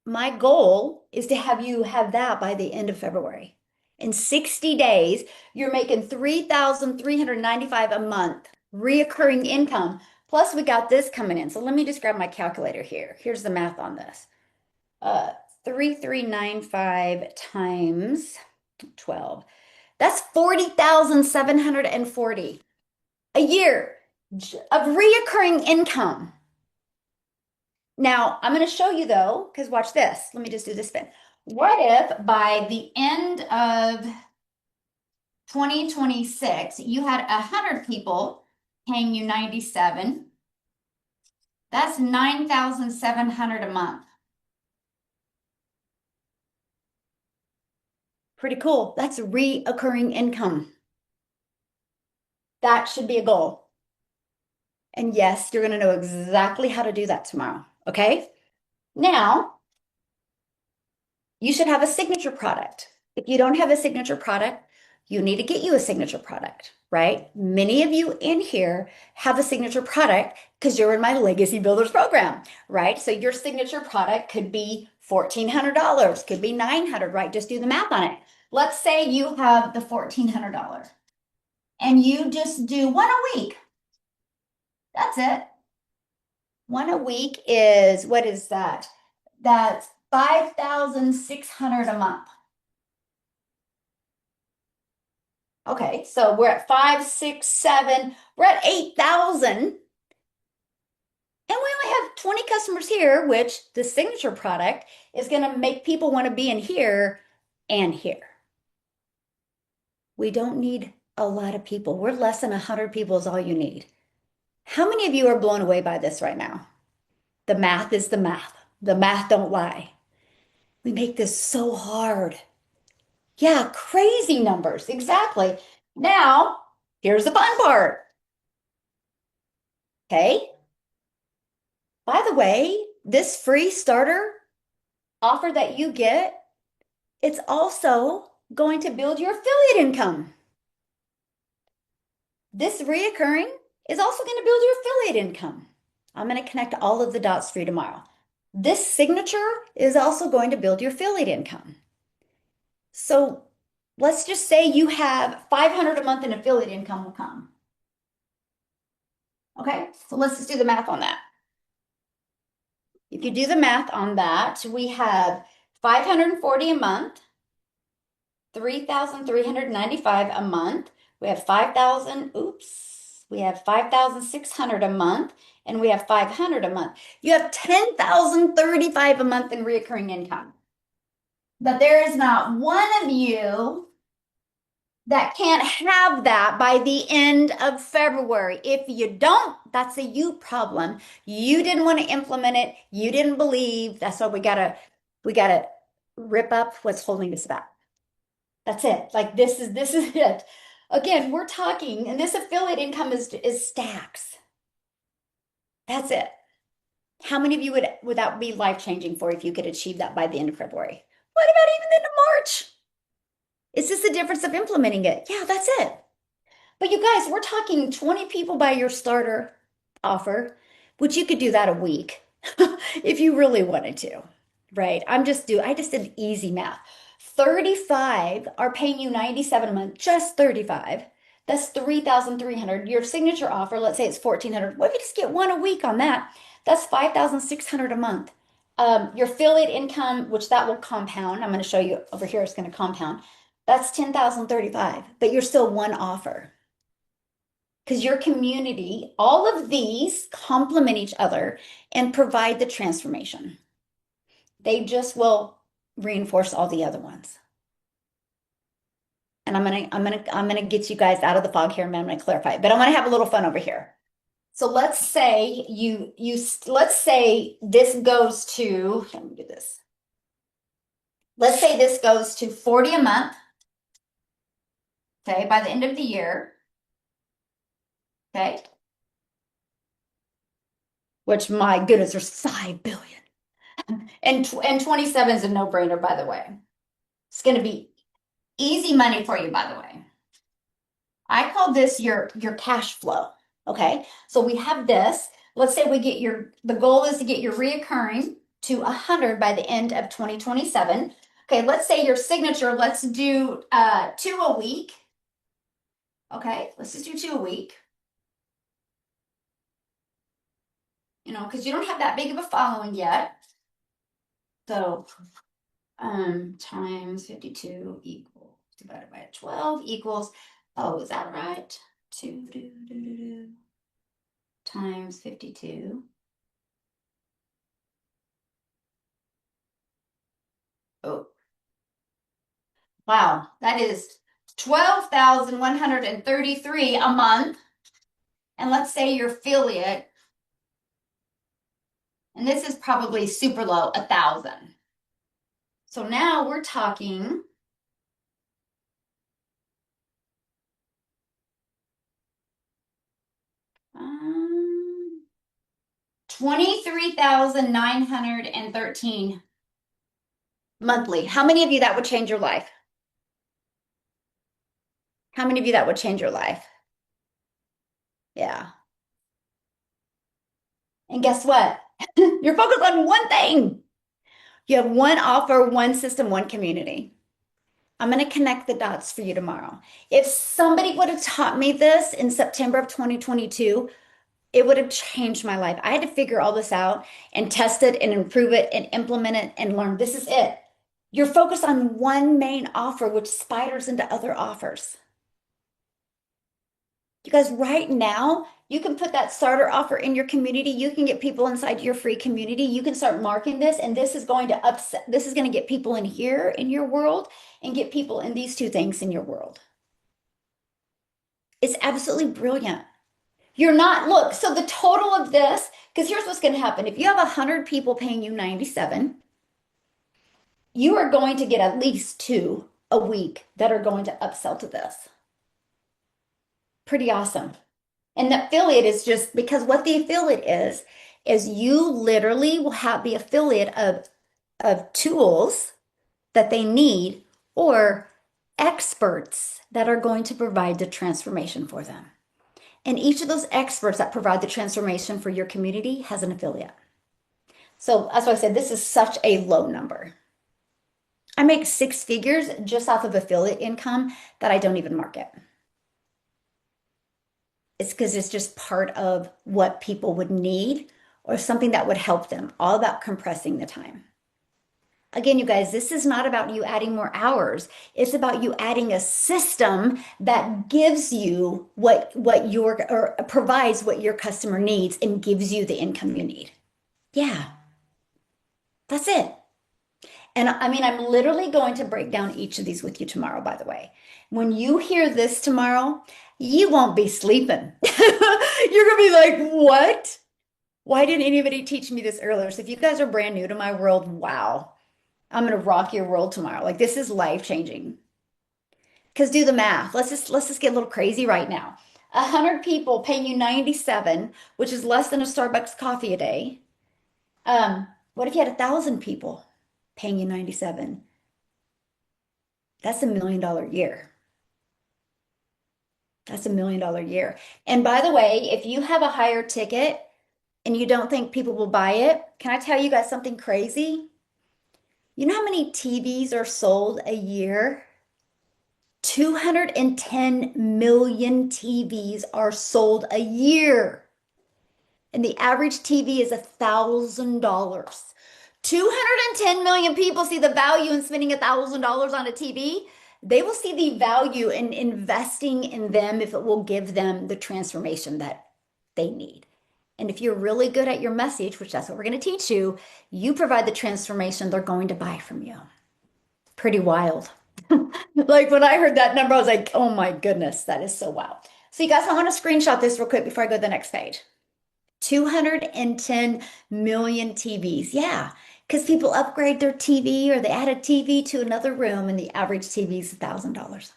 my goal is to have you have that by the end of February. In 60 days, you're making 3,395 a month, reoccurring income. Plus, we got this coming in. So let me just grab my calculator here. Here's the math on this. 3,395 times 12. That's 40,740 a year of reoccurring income. Now, I'm going to show you though, because watch this. Let me just do this spin. What if by the end of 2026, you had 100 people paying you 97? That's 9,700 a month. Pretty cool. That's reoccurring income. That should be a goal. And yes, you're going to know exactly how to do that tomorrow. Okay. Now, you should have a signature product. If you don't have a signature product, you need to get you a signature product, right? Many of you in here have a signature product because you're in my Legacy Builders program, right? So your signature product could be $1,400, could be $900, right? Just do the math on it. Let's say you have the $1,400 and you just do one a week. That's it. One a week is, what is that? That's 5,600 a month. Okay, so we're at 5, 6, 7, we're at 8,000. And we only have 20 customers here, which the signature product is going to make people want to be in here and here. We don't need a lot of people. We're less than 100 people is all you need. How many of you are blown away by this right now? The math is the math. The math don't lie. We make this so hard. Yeah, crazy numbers. Exactly. Now, here's the fun part. Okay. By the way, this free starter offer that you get, it's also going to build your affiliate income. This reoccurring is also going to build your affiliate income. I'm going to connect all of the dots for you tomorrow. This signature is also going to build your affiliate income. So let's just say you have 500 a month in affiliate income will come. Okay, so let's just do the math on that. If you do the math on that, we have 540 a month, 3,395 a month. We have 5,000, oops, we have 5,600 a month, and we have 500 a month. You have 10,035 a month in recurring income. But there is not one of you that can't have that by the end of February. If you don't, that's a you problem. You didn't want to implement it. You didn't believe. That's why we gotta rip up what's holding us back. That's it. Like this is it. Again, we're talking, and this affiliate income is stacks. That's it. How many of you would that be life-changing for if you could achieve that by the end of February? What about even the end of March? It's just the difference of implementing it. Yeah, that's it. But you guys, we're talking 20 people by your starter offer, which you could do that a week if you really wanted to, right? I just did easy math. 35 are paying you 97 a month, just 35. That's 3,300. Your signature offer, let's say it's 1,400. What if you just get one a week on that? That's 5,600 a month. Your affiliate income, which that will compound. I'm going to show you over here, it's going to compound. That's 10,035, but you're still one offer. Because your community, all of these complement each other and provide the transformation. They just will reinforce all the other ones. And I'm gonna get you guys out of the fog here, and I'm gonna clarify it, but I'm gonna have a little fun over here. So let's say let's say this goes to, let me do this. Let's say this goes to 40 a month, okay, by the end of the year, okay, which my goodness, there's 5 billion. And 27 is a no-brainer, by the way. It's going to be easy money for you, by the way. I call this your cash flow. Okay. So we have this. Let's say we get the goal is to get your reoccurring to 100 by the end of 2027. Okay. Let's say your signature, let's do 2 a week. Okay. Let's just do 2 a week. You know, because you don't have that big of a following yet. So times 52 equals divided by 12 equals, oh, is that right? 2 times 52. Oh, wow, that is 12,133 a month. And let's say your affiliate, and this is probably super low, 1,000. So now we're talking 23,913 monthly. How many of you that would change your life? How many of you that would change your life? Yeah. And guess what? You're focused on one thing. You have one offer, one system, one community. I'm going to connect the dots for you tomorrow. If somebody would have taught me this in September of 2022, it would have changed my life. I had to figure all this out and test it and improve it and implement it and learn. This is it. You're focused on one main offer, which spiders into other offers. You guys, right now, you can put that starter offer in your community. You can get people inside your free community. You can start marketing this, and this is going to upset, this is going to get people in here in your world and get people in these two things in your world. It's absolutely brilliant. You're not, look, so the total of this, because here's what's going to happen. If you have 100 people paying you 97, you are going to get at least 2 a week that are going to upsell to this. Pretty awesome. And the affiliate is just because what the affiliate is you literally will have the affiliate of tools that they need or experts that are going to provide the transformation for them. And each of those experts that provide the transformation for your community has an affiliate. So that's why I said this is such a low number. I make 6 figures just off of affiliate income that I don't even market. It's because it's just part of what people would need or something that would help them, all about compressing the time. Again, you guys, this is not about you adding more hours. It's about you adding a system that gives you what your or provides what your customer needs and gives you the income you need. Yeah, that's it. And I mean, I'm literally going to break down each of these with you tomorrow, by the way. When you hear this tomorrow, you won't be sleeping. You're going to be like, what? Why didn't anybody teach me this earlier? So if you guys are brand new to my world, wow, I'm going to rock your world tomorrow. Like this is life changing. Because do the math. Let's just get a little crazy right now. 100 people paying you 97, which is less than a Starbucks coffee a day. What if you had 1,000 people paying you 97? That's $1 million year. That's $1 million year. And by the way, if you have a higher ticket and you don't think people will buy it, can I tell you guys something crazy? You know how many TVs are sold a year? 210 million TVs are sold a year. And the average TV is $1,000. 210 million people see the value in spending $1,000 on a TV. They will see the value in investing in them if it will give them the transformation that they need. And if you're really good at your message, which that's what we're going to teach you, you provide the transformation they're going to buy from you. Pretty wild. Like when I heard that number, I was like, oh my goodness, that is so wild. So you guys, I want to screenshot this real quick before I go to the next page. 210 million TVs. Yeah, because people upgrade their TV or they add a TV to another room and the average TV is $1,000.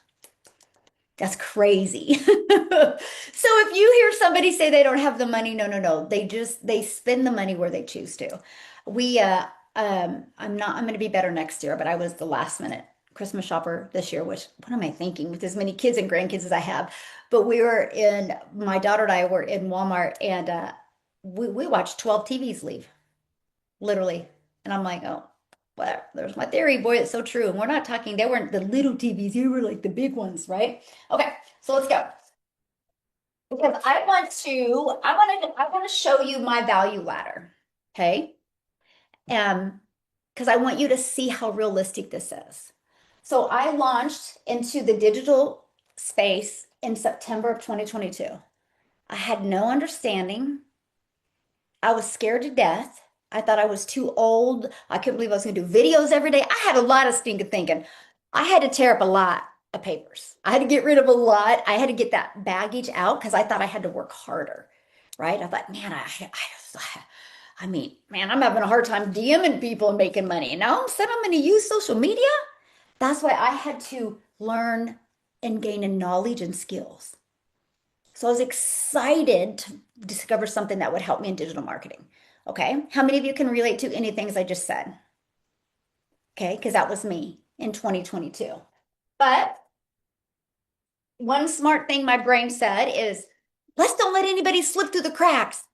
That's crazy. So if you hear somebody say they don't have the money, no, no, no. They spend the money where they choose to. We I'm going to be better next year, but I was the last minute Christmas shopper this year, which what am I thinking with as many kids and grandkids as I have? But my daughter and I were in Walmart and we watched 12 TVs leave, literally. And I'm like, oh, well, there's my theory. Boy, it's so true. And we're not talking, they weren't the little TVs, they were like the big ones, right? Okay, so let's go. Because I want to show you my value ladder. Okay. Because I want you to see how realistic this is. So I launched into the digital space in September of 2022. I had no understanding. I was scared to death. I thought I was too old. I couldn't believe I was going to do videos every day. I had a lot of stinking thinking. I had to tear up a lot of papers. I had to get rid of a lot. I had to get that baggage out because I thought I had to work harder, right? I thought, man, I mean, man, I'm having a hard time DMing people and making money. And now all of a sudden I'm going to use social media. That's why I had to learn and gain a knowledge and skills. So I was excited to discover something that would help me in digital marketing. Okay. How many of you can relate to any things I just said? Okay. Because that was me in 2022. But one smart thing my brain said is let's don't let anybody slip through the cracks.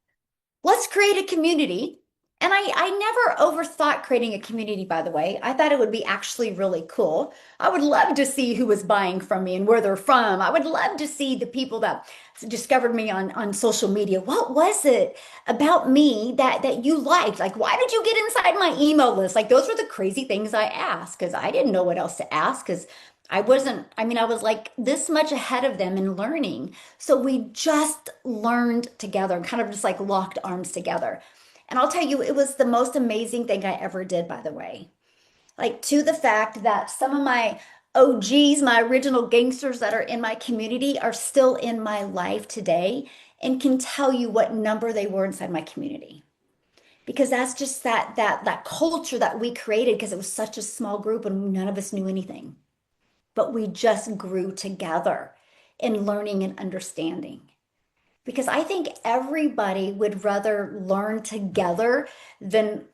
Let's create a community. And I never overthought creating a community, by the way. I thought it would be actually really cool. I would love to see who was buying from me and where they're from. I would love to see the people that discovered me on social media. What was it about me that you liked? Like, why did you get inside my email list? Like, those were the crazy things I asked because I didn't know what else to ask because I was like this much ahead of them in learning. So we just learned together and kind of just like locked arms together. And I'll tell you, it was the most amazing thing I ever did, by the way. Like, to the fact that some of my OGs, my original gangsters that are in my community, are still in my life today and can tell you what number they were inside my community. Because that's just that culture that we created because it was such a small group and none of us knew anything. But we just grew together in learning and understanding. Because I think everybody would rather learn together than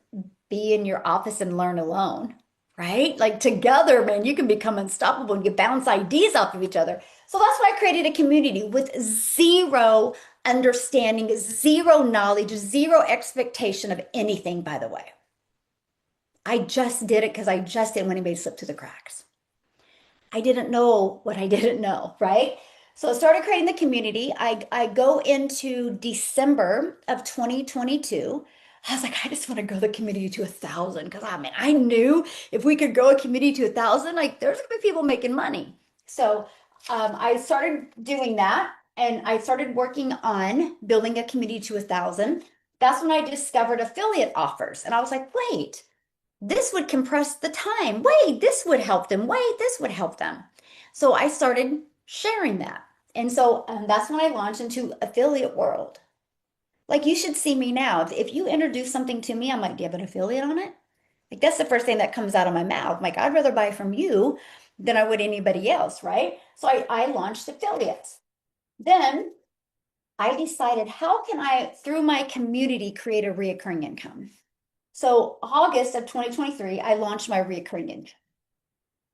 be in your office and learn alone, right? Like together, man, you can become unstoppable and you bounce ideas off of each other. So that's why I created a community with zero understanding, zero knowledge, zero expectation of anything, by the way. I just did it because I just didn't want anybody to slip through the cracks. I didn't know what I didn't know, right? So I started creating the community. I go into December of 2022. I was like, I just want to grow the community to 1,000 because I mean, I knew if we could grow a community to 1,000, like there's gonna be people making money. So I started doing that and I started working on building a community to 1,000. That's when I discovered affiliate offers. And I was like, wait, this would compress the time. Wait, this would help them. Wait, this would help them. So I started sharing that. And so that's when I launched into affiliate world. Like you should see me now. If you introduce something to me, I'm like, do you have an affiliate on it? Like that's the first thing that comes out of my mouth. Like I'd rather buy from you than I would anybody else, right? So I launched affiliates. Then I decided how can I, through my community, create a reoccurring income? So August of 2023, I launched my reoccurring income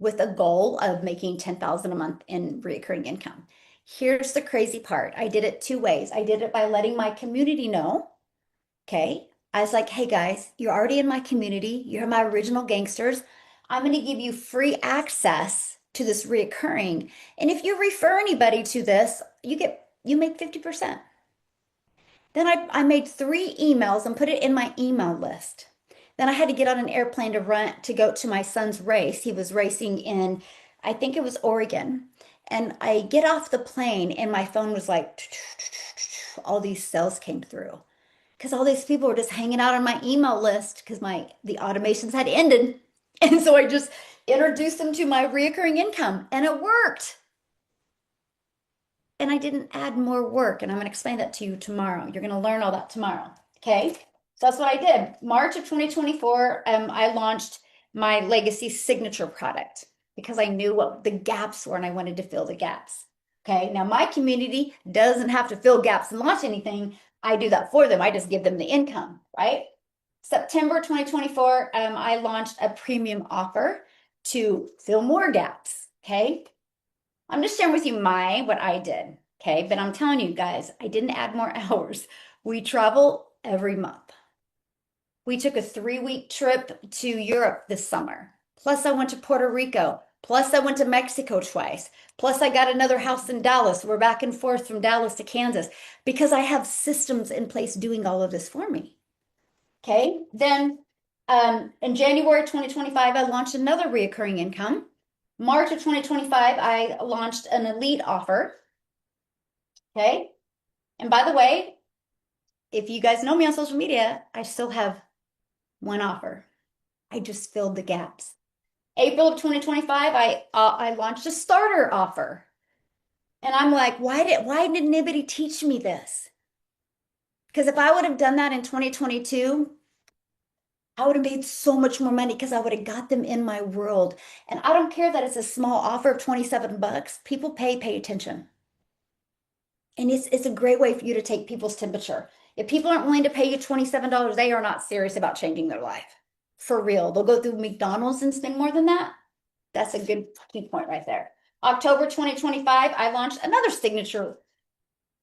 with a goal of making 10,000 a month in reoccurring income. Here's the crazy part. I did it two ways. I did it by letting my community know. Okay. I was like, hey guys, you're already in my community. You're my original gangsters. I'm going to give you free access to this reoccurring. And if you refer anybody to this, you make 50%. Then I made 3 emails and put it in my email list. Then I had to get on an airplane to go to my son's race. He was racing in, I think it was Oregon. And I get off the plane and my phone was like, all these sales came through. Because all these people were just hanging out on my email list because the automations had ended. And so I just introduced them to my reoccurring income and it worked. And I didn't add more work. And I'm going to explain that to you tomorrow. You're going to learn all that tomorrow. Okay. So that's what I did. March of 2024, I launched my legacy signature product because I knew what the gaps were and I wanted to fill the gaps. Okay, now my community doesn't have to fill gaps and launch anything. I do that for them. I just give them the income, right? September 2024, I launched a premium offer to fill more gaps. Okay. I'm just sharing with you what I did. Okay. But I'm telling you guys, I didn't add more hours. We travel every month. We took a 3-week trip to Europe this summer. Plus, I went to Puerto Rico. Plus, I went to Mexico twice. Plus, I got another house in Dallas. We're back and forth from Dallas to Kansas because I have systems in place doing all of this for me. Okay. Then in January 2025, I launched another reoccurring income. March of 2025, I launched an elite offer. Okay. And by the way, if you guys know me on social media, I still have one offer. I just filled the gaps. April of 2025, I launched a starter offer. And I'm like, why didn't anybody teach me this? Because if I would have done that in 2022, I would have made so much more money because I would have got them in my world. And I don't care that it's a small offer of 27 bucks. People pay attention. And it's a great way for you to take people's temperature. If people aren't willing to pay you $27, they are not serious about changing their life. For real. They'll go through McDonald's and spend more than that. That's a good key point right there. October 2025, I launched another signature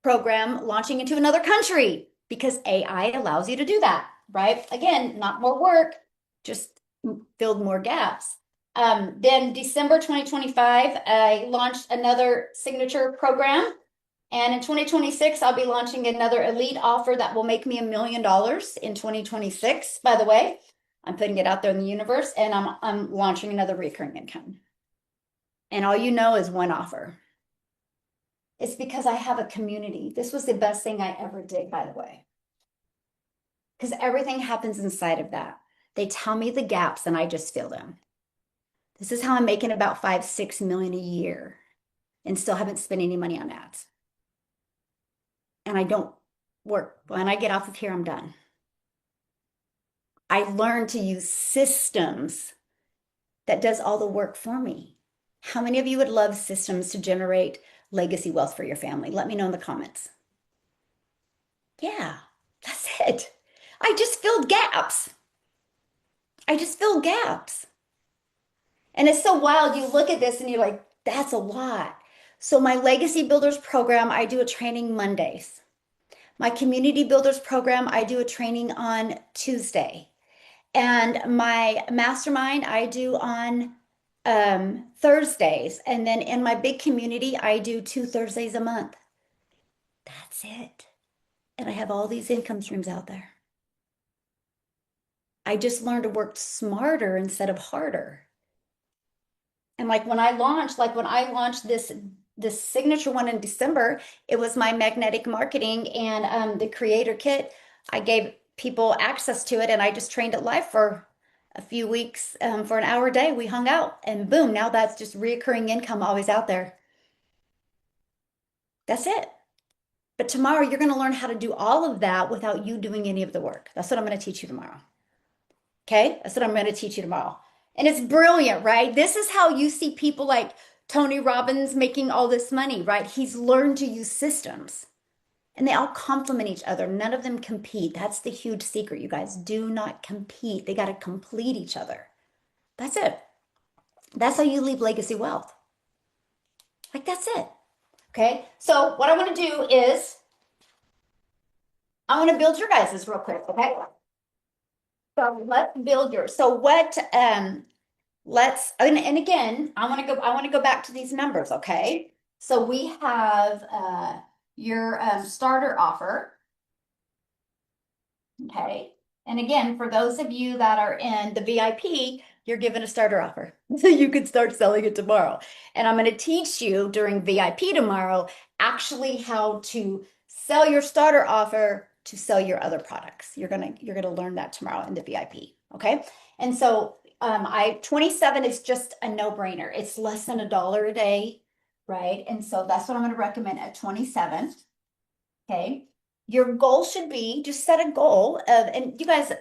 program launching into another country because AI allows you to do that, right? Again, not more work, just filled more gaps. Then December 2025, I launched another signature program. And in 2026, I'll be launching another elite offer that will make me $1 million in 2026. By the way, I'm putting it out there in the universe, and I'm launching another recurring income. And all you know is one offer. It's because I have a community. This was the best thing I ever did, by the way. Because everything happens inside of that. They tell me the gaps and I just fill them. This is how I'm making about 5-6 million a year and still haven't spent any money on ads. And I don't work. When I get off of here, I'm done. I learned to use systems that does all the work for me. How many of you would love systems to generate legacy wealth for your family? Let me know in the comments. Yeah, that's it. I just filled gaps. I just filled gaps. And it's so wild. You look at this and you're like, that's a lot. So my Legacy Builders program, I do a training Mondays. My Community Builders program, I do a training on Tuesday. And my mastermind, I do on Thursdays. And then in my big community, I do 2 Thursdays a month. That's it. And I have all these income streams out there. I just learned to work smarter instead of harder. And like when I launched this signature one in December, it was my magnetic marketing and the creator kit. I gave people access to it and I just trained it live for a few weeks for an hour a day. We hung out and boom, now that's just reoccurring income always out there. That's it. But tomorrow you're going to learn how to do all of that without you doing any of the work. That's what I'm going to teach you tomorrow. Okay? That's what I'm going to teach you tomorrow. And it's brilliant, right? This is how you see people like Tony Robbins making all this money, right? He's learned to use systems and they all complement each other. None of them compete. That's the huge secret, you guys. Do not compete. They got to complete each other. That's it. That's how you leave legacy wealth. Like, that's it. Okay? So, what I want to do is I want to build your guys's real quick, okay? So let's build yours. So what let's and again, I want to go back to these numbers, okay? So we have your starter offer. Okay. And again, for those of you that are in the VIP, you're given a starter offer. So you can start selling it tomorrow. And I'm going to teach you during VIP tomorrow actually how to sell your starter offer to sell your other products. You're gonna learn that tomorrow in the VIP. Okay. And so 27 is just a no-brainer. It's less than $1 a day, right? And so that's what I'm going to recommend at 27. Okay. Your goal should be just set a goal of, and you guys,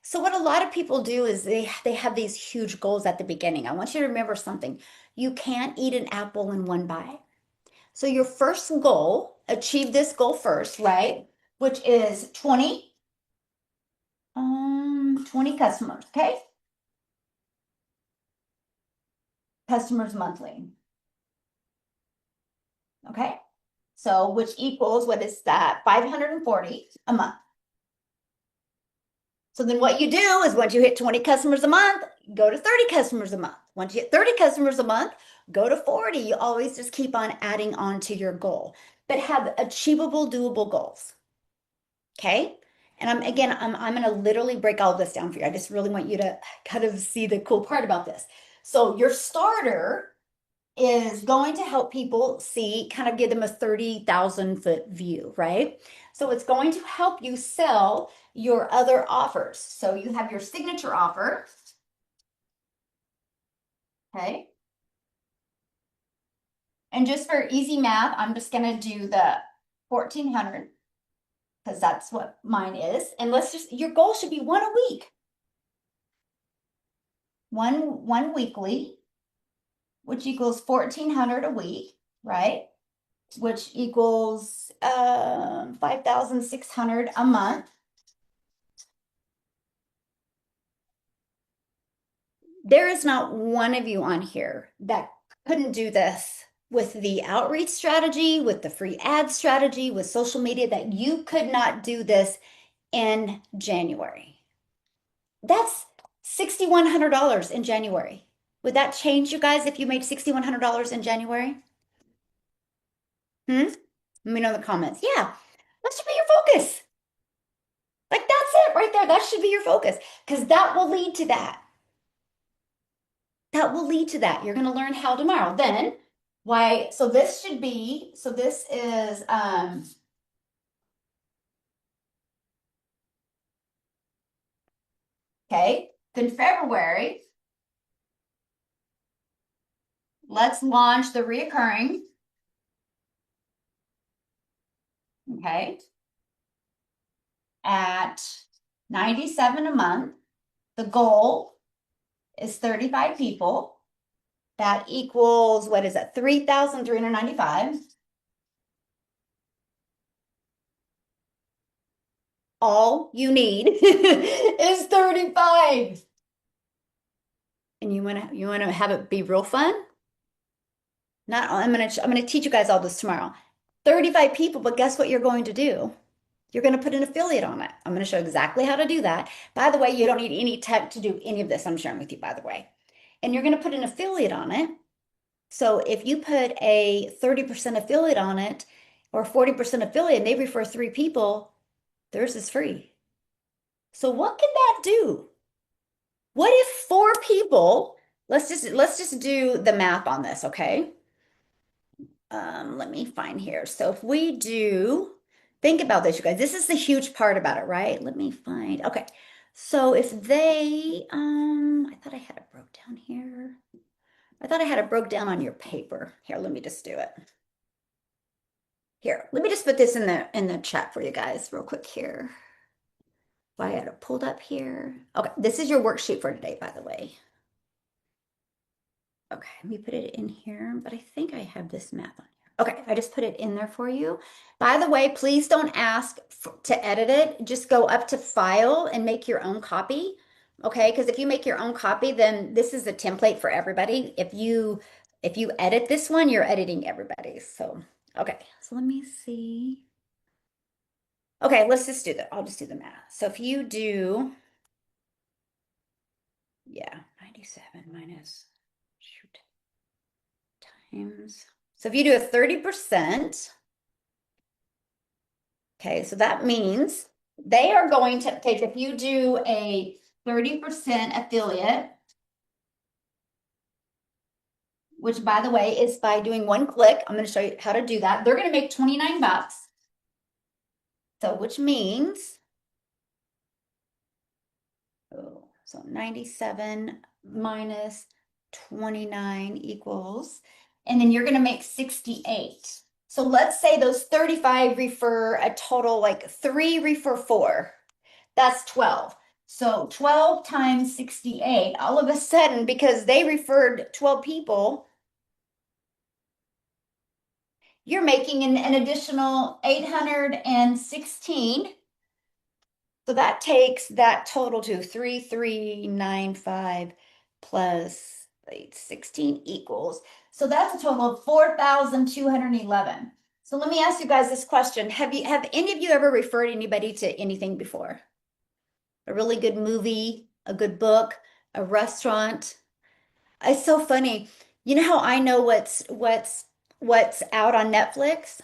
so what a lot of people do is they have these huge goals at the beginning. I want you to remember something. You can't eat an apple in one bite. So your first goal, achieve this goal first, right? Which is 20 customers, okay? Customers monthly, okay? So which equals, what is that? 540 a month. So then what you do is once you hit 20 customers a month, go to 30 customers a month. Once you hit 30 customers a month, go to 40. You always just keep on adding on to your goal, but have achievable, doable goals. Okay. And I'm going to literally break all of this down for you. I just really want you to kind of see the cool part about this. So your starter is going to help people see, kind of give them a 30,000-foot view, right? So it's going to help you sell your other offers. So you have your signature offer, okay? And just for easy math, I'm just going to do the 1,400 because that's what mine is. And your goal should be one a week. One weekly, which equals 1,400 a week, right? Which equals 5,600 a month. There is not one of you on here that couldn't do this with the outreach strategy, with the free ad strategy, with social media, that you could not do this in January. That's $6,100 in January. Would that change you guys if you made $6,100 in January? Hmm? Let me know in the comments. Yeah, that should be your focus. Like that's it right there. That should be your focus because that will lead to that. That will lead to that. You're going to learn how tomorrow. Then why, so this should be, so this is, okay, then February, let's launch the reoccurring, okay, at 97 a month. The goal is 35 people. That equals, what is it, 3,395. All you need is 35. And you want to have it be real fun? Not I'm gonna teach you guys all this tomorrow. 35 people, but guess what you're going to do? You're going to put an affiliate on it. I'm going to show exactly how to do that. By the way, you don't need any tech to do any of this I'm sharing with you, by the way. And you're going to put an affiliate on it. So if you put a 30% affiliate on it or 40% affiliate and they refer 3 people, theirs is free. So what can that do? What if 4 people, let's just do the math on this, okay? Let me find here. So if we do, think about this, you guys. This is the huge part about it, right? Let me find. Okay. So if they, I thought I had it broke down here. I thought I had it broke down on your paper. Here, let me just do it. Here, let me just put this in the chat for you guys real quick here. I had it pulled up here. Okay, this is your worksheet for today, by the way. Okay, let me put it in here, but I think I have this math on here. Okay, I just put it in there for you. By the way, please don't ask to edit it. Just go up to File and make your own copy. Okay, because if you make your own copy, then this is a template for everybody. If you edit this one, you're editing everybody's. So, okay, so let me see. Okay, let's just do that. I'll just do the math. So if you do, yeah, 97 minus, shoot, times. So if you do a 30%, okay, so that means they are going to take, if you do a 30% affiliate, which by the way is by doing one click, I'm going to show you how to do that. They're going to make 29 bucks. So which means, oh, so 97 minus 29 equals, and then you're going to make 68. So let's say those 35 refer a total, like 3 refer 4. That's 12. So 12 times 68, all of a sudden, because they referred 12 people, you're making an additional 816. So that takes that total to 3395 plus 816 equals. So that's a total of 4,211. So let me ask you guys this question. Have any of you ever referred anybody to anything before? A really good movie, a good book, a restaurant? It's so funny. You know how I know what's out on Netflix?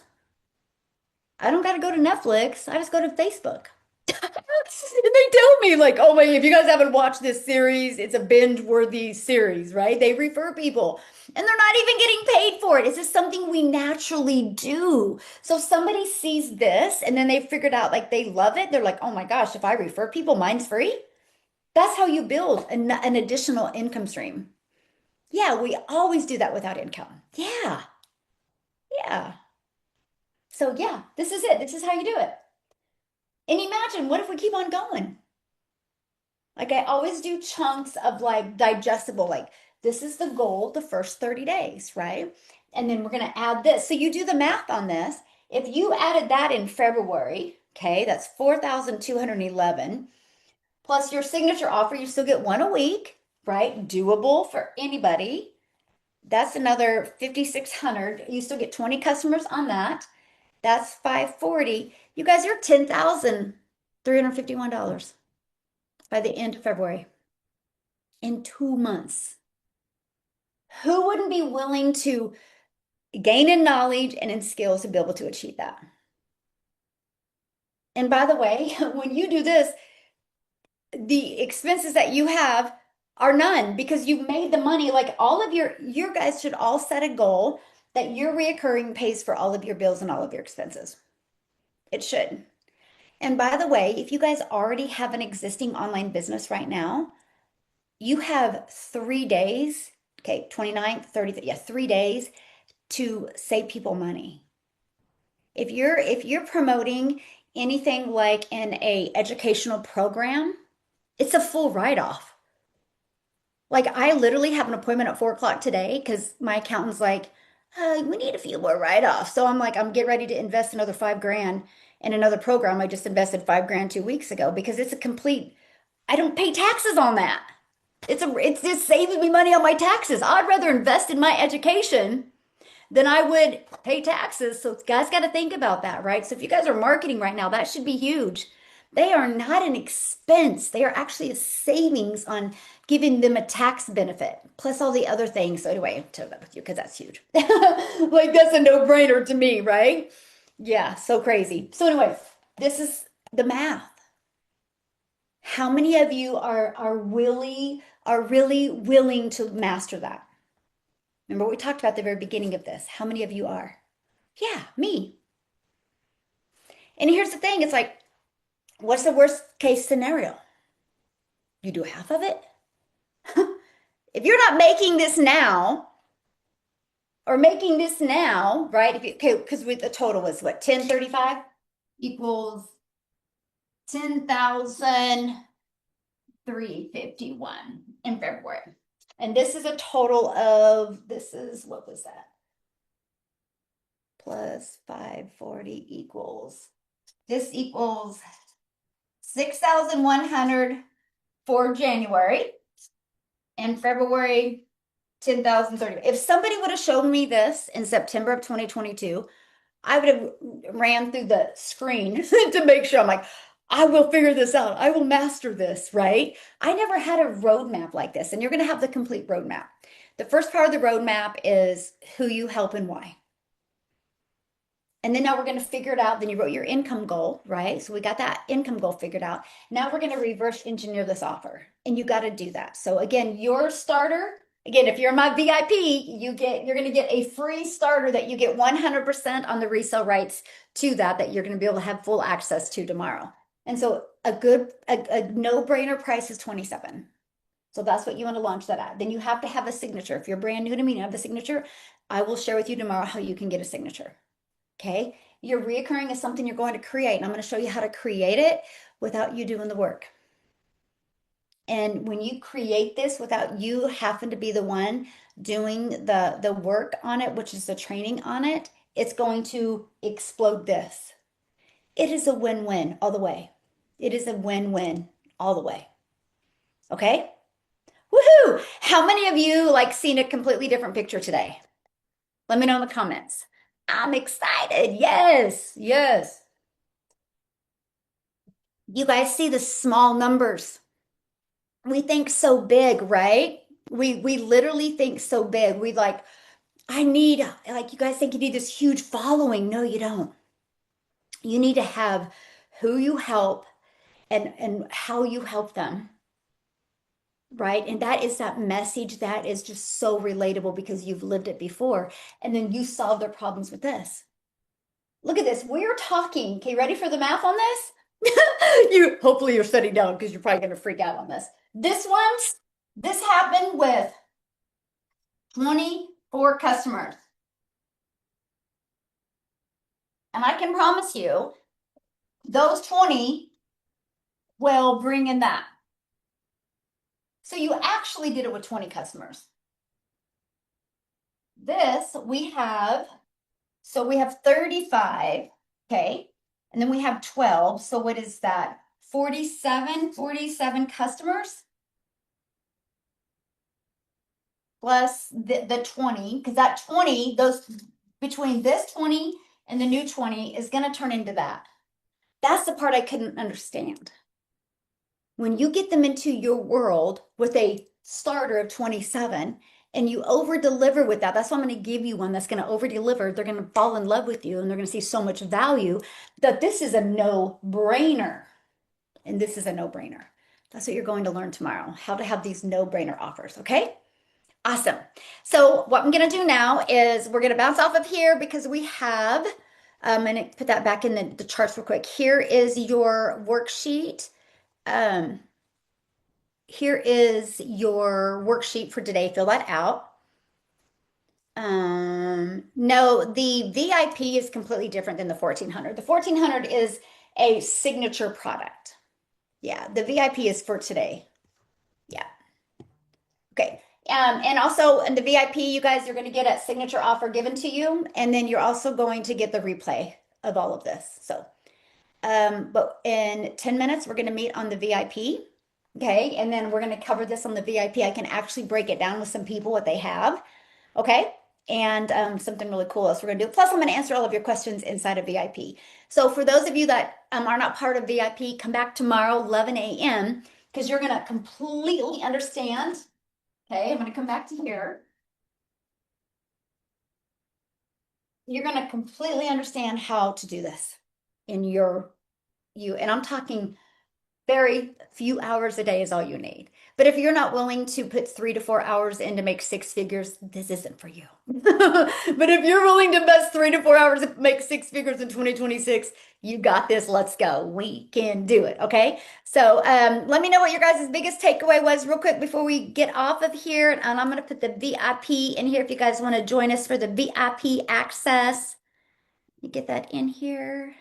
I don't got to go to Netflix. I just go to Facebook. And they tell me like, oh my, if you guys haven't watched this series, it's a binge-worthy series, right? They refer people and they're not even getting paid for it. It's just something we naturally do. So if somebody sees this and then they figured out like they love it, they're like, oh my gosh, if I refer people, mine's free. That's how you build an additional income stream. Yeah, we always do that without income. Yeah, yeah. So yeah, this is it. This is how you do it. And imagine, what if we keep on going? Like I always do chunks of like digestible, like this is the goal the first 30 days, right? And then we're going to add this. So you do the math on this. If you added that in February, okay, that's 4,211 plus your signature offer, you still get one a week, right? Doable for anybody. That's another 5,600. You still get 20 customers on that. That's 540. You guys are $10,351 by the end of February in 2 months. Who wouldn't be willing to gain in knowledge and in skills to be able to achieve that? And by the way, when you do this, the expenses that you have are none because you've made the money. Like all of your guys should all set a goal that your reoccurring pays for all of your bills and all of your expenses. It should. And by the way, if you guys already have an existing online business right now, you have 3 days, okay, 29th, 30th, yeah, 3 days to save people money. If you're promoting anything like in a educational program, it's a full write-off. Like I literally have an appointment at 4 o'clock today because my accountant's like, we need a few more write-offs. So I'm like, I'm getting ready to invest another 5 grand in another program. I just invested 5 grand 2 weeks ago because it's a complete, I don't pay taxes on that. It's just saving me money on my taxes. I'd rather invest in my education than I would pay taxes. So guys got to think about that, right? So if you guys are marketing right now, that should be huge. They are not an expense. They are actually a savings on giving them a tax benefit, plus all the other things. So anyway, I'll tell that with you because that's huge. Like that's a no-brainer to me, right? Yeah, so crazy. So anyway, this is the math. How many of you are really willing to master that? Remember we talked about at the very beginning of this. How many of you are? Yeah, me. And here's the thing, it's like, what's the worst case scenario? You do half of it? If you're not making this now, or making this now, right? If you, okay, because the total was what, 1035 equals 10,351 in February. And this is a total of, this is, what was that? Plus 540 equals, this equals 6,100 for January, and February 10,030. If somebody would have shown me this in September of 2022, I would have ran through the screen to make sure. I'm like, I will figure this out. I will master this, right? I never had a roadmap like this, and you're going to have the complete roadmap. The first part of the roadmap is who you help and why. And then now we're going to figure it out. Then you wrote your income goal, right? So we got that income goal figured out. Now we're going to reverse engineer this offer. And you got to do that. So again, your starter, again, if you're my VIP, you're going to get a free starter that you get 100% on the resale rights to that you're going to be able to have full access to tomorrow. And so a no-brainer price is 27. So that's what you want to launch that at. Then you have to have a signature. If you're brand new to me and have a signature, I will share with you tomorrow how you can get a signature. Okay, your reoccurring is something you're going to create, and I'm going to show you how to create it without you doing the work. And when you create this without you having to be the one doing the work on it, which is the training on it, it's going to explode this. It is a win-win all the way. It is a win-win all the way. Okay? Woohoo! How many of you like seen a completely different picture today? Let me know in the comments. I'm excited. Yes, yes. You guys see the small numbers. We think so big, right? We literally think so big. We like, I need, like you guys think you need this huge following. No, you don't. You need to have who you help and how you help them, right? And that is that message that is just so relatable because you've lived it before. And then you solve their problems with this. Look at this. We're talking. Okay, ready for the math on this? You hopefully you're sitting down because you're probably going to freak out on this. This happened with 24 customers. And I can promise you, those 20 will bring in that. So you actually did it with 20 customers. This we have 35, okay? And then we have 12. So what is that? 47 customers plus the 20, because that 20, those between this 20 and the new 20 is going to turn into that. That's the part I couldn't understand. When you get them into your world with a starter of 27 and you over deliver with that, that's why I'm going to give you one that's going to over deliver. They're going to fall in love with you and they're going to see so much value that this is a no brainer. And this is a no brainer. That's what you're going to learn tomorrow, how to have these no brainer offers. Okay. Awesome. So what I'm going to do now is we're going to bounce off of here because we have, I'm going to put that back in the charts real quick. Here is your worksheet. Here is your worksheet for today. Fill that out. No, the VIP is completely different than the 1400. The 1400 is a signature product. Yeah, the VIP is for today. Yeah. Okay. And also in the VIP, you guys are going to get a signature offer given to you, and then you're also going to get the replay of all of this. So, but in 10 minutes, we're going to meet on the VIP. Okay. And then we're going to cover this on the VIP. I can actually break it down with some people what they have. Okay. And something really cool else we're going to do. Plus, I'm going to answer all of your questions inside of VIP. So for those of you that are not part of VIP, come back tomorrow, 11 a.m., because you're going to completely understand. Okay, I'm going to come back to here. You're going to completely understand how to do this in and I'm talking very few hours a day is all you need. But if you're not willing to put 3 to 4 hours in to make 6 figures, this isn't for you. But if you're willing to invest 3 to 4 hours to make 6 figures in 2026, you got this. Let's go. We can do it. Okay. So let me know what your guys' biggest takeaway was real quick before we get off of here. And I'm going to put the VIP in here if you guys want to join us for the VIP access. You get that in here.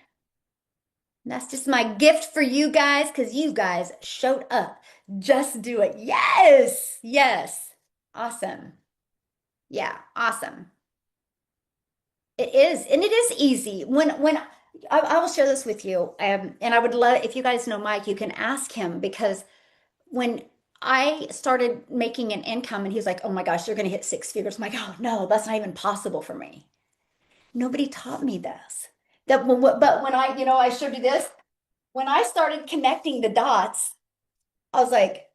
That's just my gift for you guys because you guys showed up. Just do it. Yes. Yes. Awesome. Yeah. Awesome. It is. And it is easy. When I will share this with you. And I would love, if you guys know Mike, you can ask him because when I started making an income and he's like, oh my gosh, you're going to hit 6 figures. I'm like, oh no, that's not even possible for me. Nobody taught me this. But when I showed you this, when I started connecting the dots, I was like,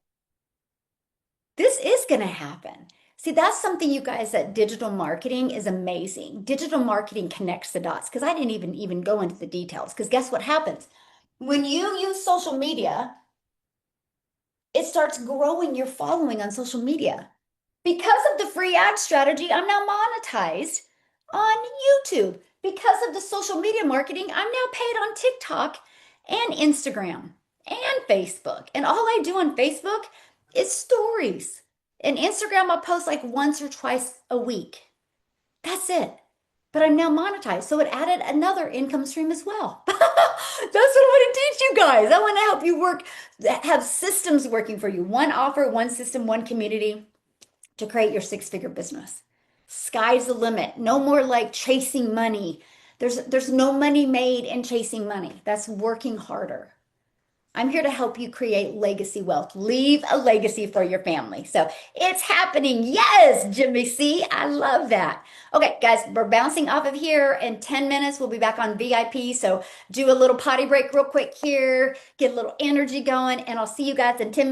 this is going to happen. See, that's something you guys at digital marketing is amazing. Digital marketing connects the dots because I didn't even go into the details because guess what happens? When you use social media, it starts growing your following on social media. Because of the free ad strategy, I'm now monetized on YouTube. Because of the social media marketing, I'm now paid on TikTok and Instagram and Facebook. And all I do on Facebook is stories. And Instagram, I'll post like once or twice a week. That's it. But I'm now monetized. So it added another income stream as well. That's what I want to teach you guys. I want to help you have systems working for you. One offer, one system, one community to create your 6 figure business. Sky's the limit. No more like chasing money. There's no money made in chasing money. That's working harder. I'm here to help you create legacy wealth. Leave a legacy for your family. So it's happening. Yes, Jimmy C. I love that. Okay, guys, we're bouncing off of here in 10 minutes. We'll be back on VIP. So do a little potty break real quick here, get a little energy going, and I'll see you guys in 10 minutes.